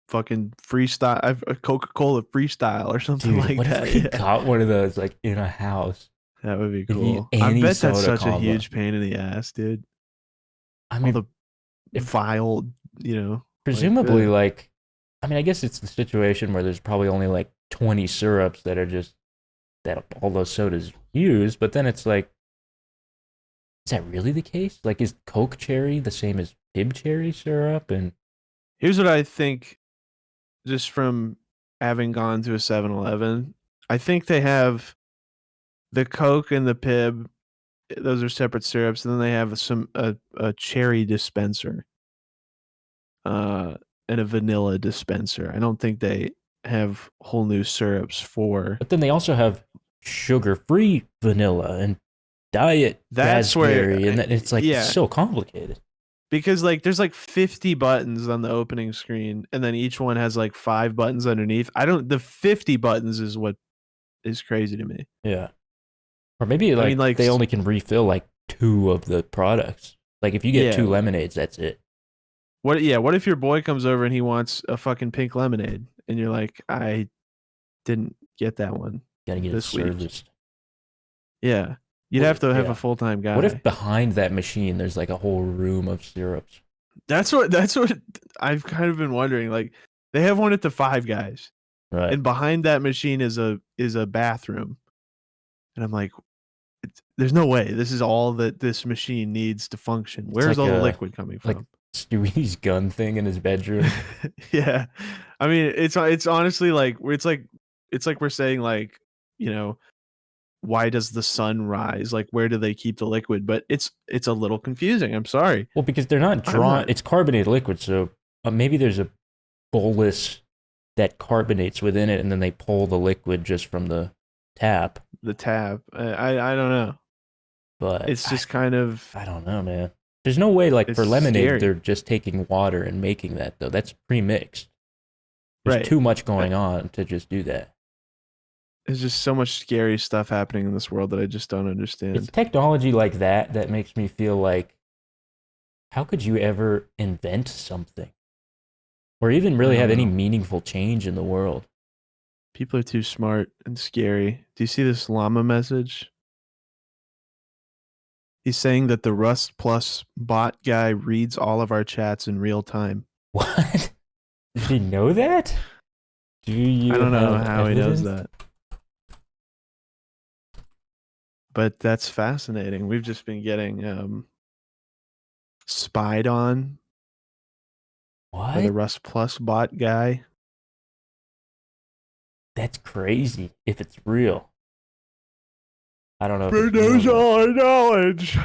fucking freestyle. Coca-Cola freestyle or something Dude, like what that. if we Yeah. got one of those like in a house? That would be If you- cool. I any bet that's soda such a combo. huge pain in the ass, dude. I All mean, the vile, presumably, like, I mean, I guess it's the situation where there's probably only like 20 syrups that are just that all those sodas use, but then it's like, is that really the case? Like, is Coke cherry the same as Pib cherry syrup? And Here's what I think, just from having gone to a 7-Eleven. I think they have the Coke and the Pib. Those are separate syrups, and then they have a cherry dispenser, and a vanilla dispenser. I don't think they have whole new syrups for. but then they also have sugar-free vanilla and diet That's where- raspberry, and it's like yeah. it's so complicated. Because like there's like 50 buttons on the opening screen, and then each one has like 5 buttons underneath. The 50 buttons is what is crazy to me. Yeah. Or maybe like, mean, like, they only can refill like 2 of the products. Like if you get Yeah. 2 lemonades, that's it. What if your boy comes over and he wants a fucking pink lemonade, and you're like, I didn't get that one. Gotta get it This week. serviced. Yeah. You'd What have if- to have yeah. a full-time guy. What if behind that machine there's like a whole room of syrups? That's what I've kind of been wondering. Like they have one at the Five Guys, Right. and behind that machine is a bathroom. And I'm like, there's no way this is all that this machine needs to function. Where's like all the a- liquid coming like from? Stewie's gun thing in his bedroom. Yeah, I mean, it's honestly like it's like we're saying like, you know, why does the sun rise? Like, where do they keep the liquid? But it's a little confusing. I'm sorry. Well, because they're not I'm drawn. not- It's carbonated liquid, so maybe there's a bolus that carbonates within it, and then they pull the liquid just from the tap. The tap. I don't know. But It's just kind of I don't know, man. There's no way, like, It's for lemonade, scary. they're just taking water and making that, though. That's pre-mixed. There's Right. too much going on to just do that. there's just so much scary stuff happening in this world that I just don't It's understand. technology like that that makes me feel like, how could you ever invent something? Or even really I don't have any know. meaningful change in the world? People are too smart and scary. Do you see this llama message? He's saying that the Rust Plus bot guy reads all of our chats in real time. What? Did he know that? Do you I don't know have how he knows evidence? that. But that's fascinating. We've just been getting spied on by the What? Rust Plus bot guy. That's crazy if it's real. I don't know if it's real or Knows not. all our knowledge.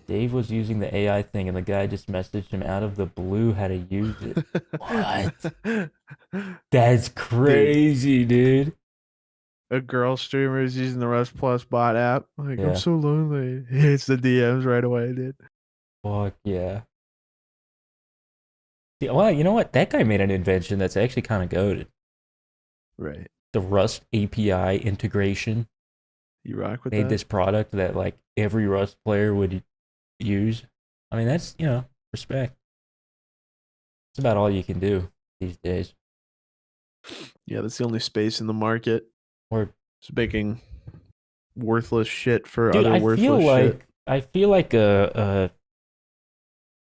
Dave was using the AI thing and the guy just messaged him out of the blue how to use it. What? That's crazy, dude. A girl streamer is using the Rust Plus bot app. Like, Yeah. I'm so lonely. He hits the DMs right away, dude. Fuck yeah. Yeah, well, you know what? That guy made an invention that's actually kind of goated. Right. The Rust API integration You rock with made that? this product that like every Rust player would use. I mean, that's, respect. It's about all you can do these days. Yeah, that's the only space in the market. Or, It's making worthless shit for dude, other worthless shit. I feel like this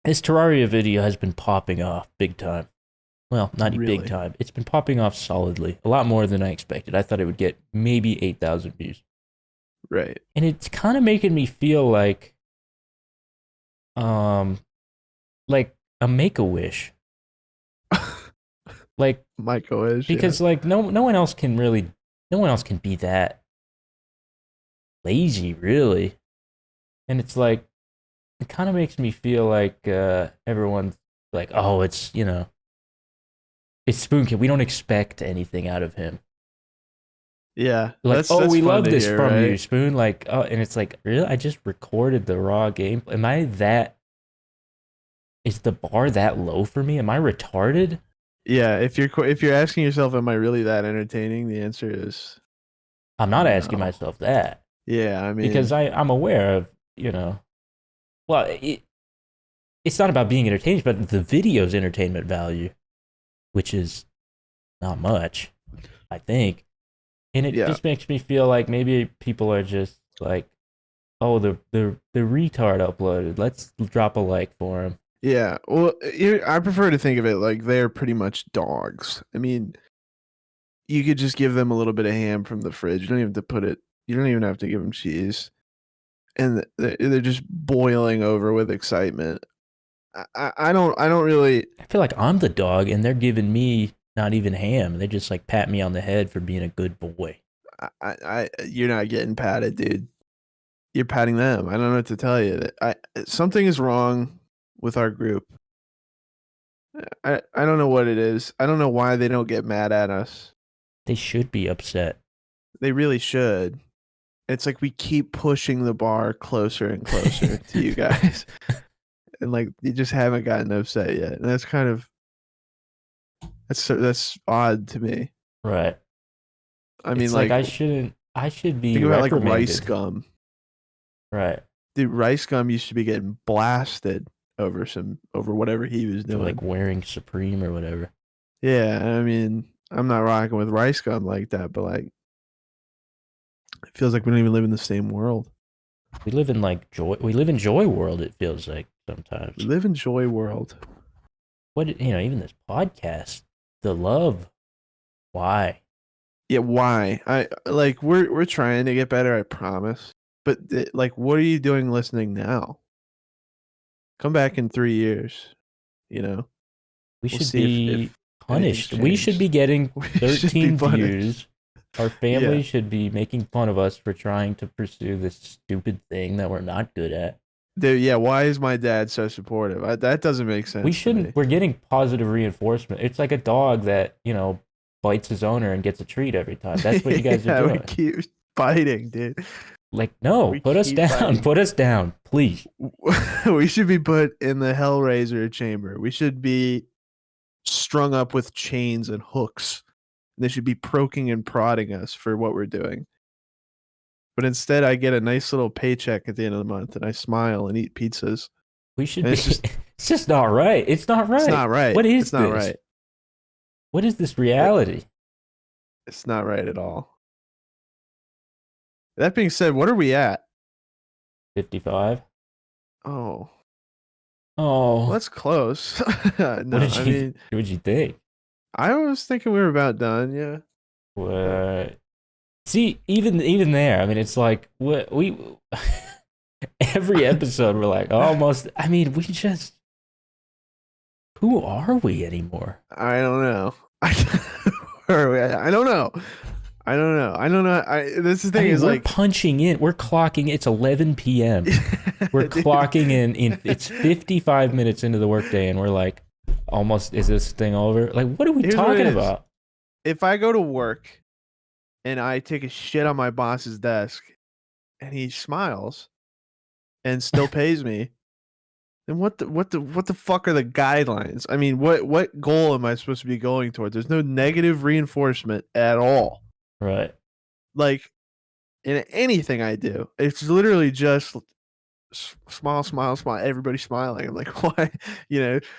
Terraria video has been popping off big time. Well, not Really? big time. It's been popping off solidly. A lot more than I expected. I thought it would get maybe 8,000 views. Right. And it's kind of making me feel like a Make-A-Wish. Like, Michael is. because like no one else can be that lazy, really. And it's like, it kind of makes me feel like everyone's like, oh, it's it's Spoonkin. We don't expect anything out of him. Yeah. Like, that's oh, we fun love to this hear, from you, right? Spoon. Like, oh, and it's like, really? I just recorded the raw game. Am I that? Is the bar that low for me? Am I retarded? Yeah. If you're asking yourself, am I really that entertaining? The answer is I'm not asking No. myself that yeah. I mean, because I'm aware of, well, it's not about being entertained, but the video's entertainment value, which is not much, I think. And it Yeah. just makes me feel like maybe people are just like, oh, the retard uploaded. Let's drop a like for him. yeah. Well, I prefer to think of it like they're pretty much dogs. I mean, you could just give them a little bit of ham from the fridge. You don't even have to put it. You don't even have to give them cheese, and they're just boiling over with excitement. I don't really. I feel like I'm the dog and they're giving me not even ham. They just like pat me on the head for being a good boy. You're not getting patted, dude. You're patting them. I don't know what to tell you. Something is wrong with our group. I don't know what it is. I don't know why they don't get mad at us. They should be upset. They really should. It's like we keep pushing the bar closer and closer to you guys. And like you just haven't gotten upset yet. And that's kind of that's odd to me. Right. I mean, It's like I should be think about like reprimanded. Rice Gum. Right. Dude, Rice Gum used to be getting blasted over whatever he was For doing. like wearing Supreme or whatever. Yeah, I mean, I'm not rocking with Rice Gum like that, but like it feels like we don't even live in the same world. We live in like joy. We live in joy world. It feels like sometimes. We live in joy world. What even this podcast, the love. Why? Yeah, why? I like we're trying to get better, I promise. But like, what are you doing listening now? Come back in 3 years. You know, We we'll should see be if anything's punished. We should changed. be getting We should be 13 punished. views. Our Yeah. family should be making fun of us for trying to pursue this stupid thing that we're not good at. Dude, yeah, why is my dad so supportive? That doesn't make sense We to shouldn't. me. We're getting positive reinforcement. It's like a dog that, bites his owner and gets a treat every time. That's what you guys are Yeah, we doing. keep biting, dude. Like, no, We put us keep down. biting. Put us down, please. We should be put in the Hellraiser chamber. We should be strung up with chains and hooks. They should be poking and prodding us for what we're doing. But instead, I get a nice little paycheck at the end of the month, and I smile and eat pizzas. We should And be. it's just- It's just not right. It's not right. It's not right. What is It's not this? right. What is this reality? It's not right at all. That being said, what are we at? 55. Oh, Oh, well, that's close. No, what did you think? I was thinking we were about done. Yeah. What? See, even there, I mean, it's like what we every episode we're like almost. I mean, we just who are we anymore? I don't know. Where are we at? I don't know. I don't know. This is the I thing mean, is we're like punching in. We're clocking. It's 11 p.m. We're Dude, clocking in. It's 55 minutes into the workday, and we're like, almost. Is this thing over? Like, what are we Here's what talking it is. about? If I go to work and I take a shit on my boss's desk and he smiles and still pays me, then what the fuck are the guidelines? I mean, what goal am I supposed to be going towards? There's no negative reinforcement at all. Right. Like in anything I do, it's literally just smile, smile, smile. Everybody smiling. I'm like, why?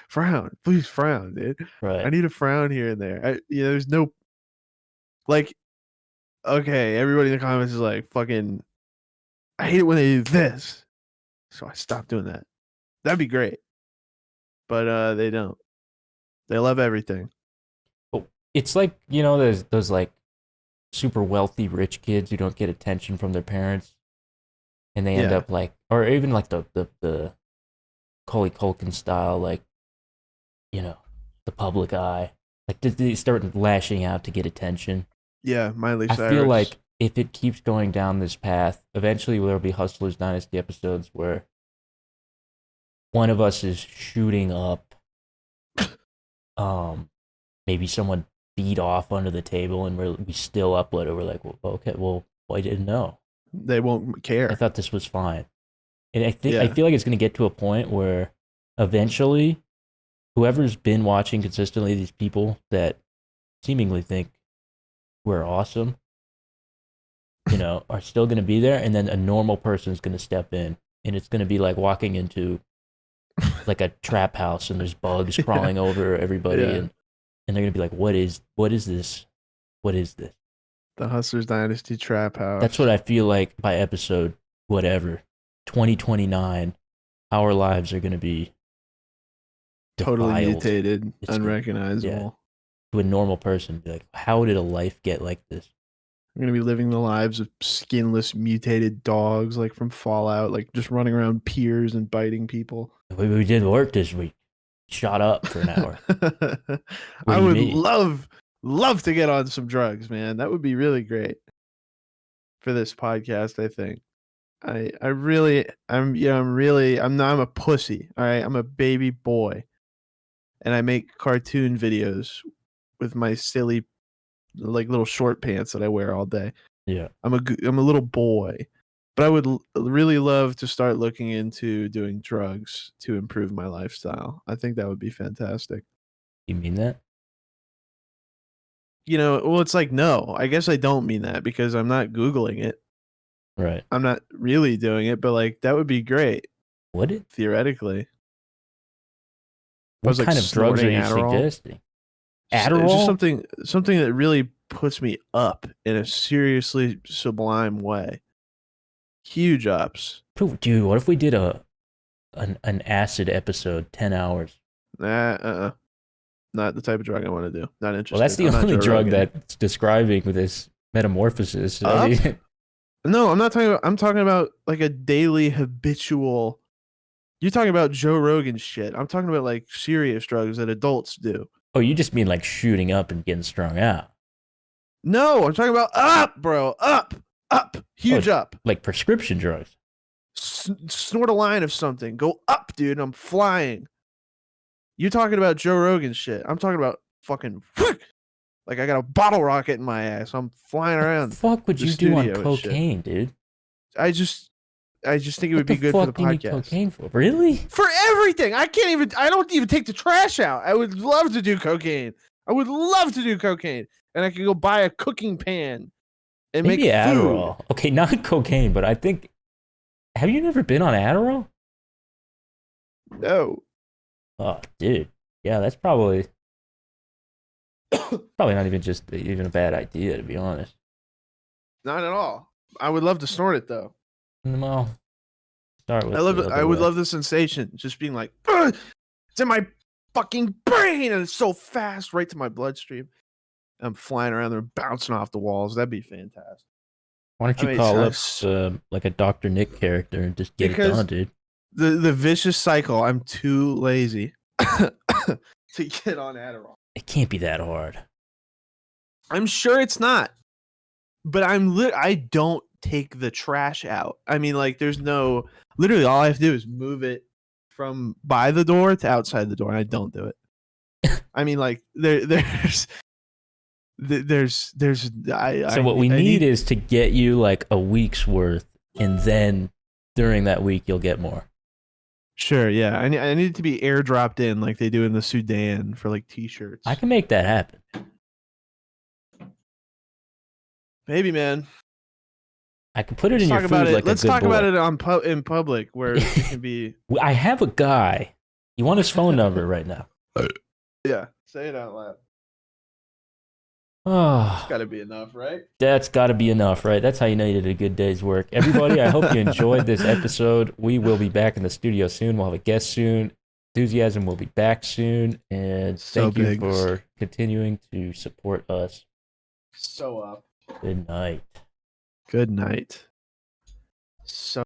Frown. Please frown, dude. Right. I need a frown here and there. There's no like. Okay, everybody in the comments is like, fucking. I hate it when they do this, so I stopped doing that. That'd be great, but they don't. They love everything. It's like those like super wealthy rich kids who don't get attention from their parents, and they end Yeah. up like, or even like the Macaulay Culkin style, like the public eye, like they start lashing out to get attention. Yeah, Miley I Cyrus. feel like if it keeps going down this path, eventually there'll be Hustlers Dynasty episodes where one of us is shooting up, maybe someone beat off under the table, and we still upload it. We're like, well, okay, well, I didn't know. they won't care. I thought this was fine. And I Yeah. feel like it's going to get to a point where eventually whoever's been watching consistently, these people that seemingly think we're awesome, are still going to be there. And then a normal person is going to step in, and it's going to be like walking into like a trap house and there's bugs crawling over everybody. Yeah. And they're going to be like, what is this? What is this? The Hustlers Dynasty Trap House. That's what I feel like by episode whatever 2029, our lives are going to be totally defiled. mutated, It's gonna- unrecognizable. yeah. To a normal person. Be like, how did a life get like this? I'm gonna be living the lives of skinless, mutated dogs, like from Fallout, like just running around piers and biting people. We did work this week. Shot up for an hour. I do you would mean? love to get on some drugs, man. That would be really great for this podcast. I think. I'm a pussy. All right, I'm a baby boy, and I make cartoon videos with my silly, like little short pants that I wear all day. Yeah. I'm a little boy, but I would really love to start looking into doing drugs to improve my lifestyle. I think that would be fantastic. You mean that? Well, it's like, no, I guess I don't mean that because I'm not Googling it. Right. I'm not really doing it, but like that would be great What it? theoretically. What was, like, kind of drugs are snorting you Adderall. suggesting? It's Adderall? just something that really puts me up in a seriously sublime way. Huge ups. Dude, what if we did an acid episode, 10 hours? Not the type of drug I want to do. Not interested. Well, that's the I'm not only Joe drug Rogan. that's describing this metamorphosis. I Up? mean, No, I'm not talking about. I'm talking about like a daily habitual. You're talking about Joe Rogan shit. I'm talking about like serious drugs that adults do. oh, you just mean like shooting up and getting strung out, No, I'm talking about up, bro. Up. Huge up. like prescription drugs. Snort a line of something. Go up, dude. I'm flying. You're talking about Joe Rogan shit. I'm talking about fucking like I got a bottle rocket in my ass. I'm flying around. Fuck would the you do on studio and shit. cocaine, dude? I just think it What would be the good for fuck the do you need podcast. cocaine for? Really? For everything. I don't even take the trash out. I would love to do cocaine. I would love to do cocaine. And I could go buy a cooking pan and Maybe make Adderall. food. Okay, not cocaine, but I think. Have you never been on Adderall? No. Oh, dude. Yeah, that's probably not even a bad idea, to be honest. Not at all. I would love to snort it though. Well, start with. I would love the sensation, just being like, "Ugh, it's in my fucking brain, and it's so fast, right to my bloodstream. I'm flying around there, bouncing off the walls. That'd be fantastic. Why don't I you mean, call up it's- like a Dr. Nick character and just get it Because- done, dude? The vicious cycle. I'm too lazy to get on Adderall. It can't be that hard. I'm sure it's not, but I don't take the trash out. I mean, like, there's no. Literally, all I have to do is move it from by the door to outside the door, and I don't do it. I mean, like, there's. So what we need is to get you like a week's worth, and then during that week you'll get more. Sure, yeah. I need it to be airdropped in like they do in the Sudan for like t-shirts. I can make that happen. Maybe, man. I can put it Let's in your talk food about it. like Let's a good talk boy. about it in public where it can be. I have a guy. You want his phone number right now? Yeah, say it out loud. Oh, Got to be enough, right? that's got to be enough, right? That's how you know you did a good day's work. Everybody, I hope you enjoyed this episode. We will be back in the studio soon. We'll have a guest soon. Enthusiasm will be back soon. And So thank you big. for continuing to support us. So up. Good night. Good night. So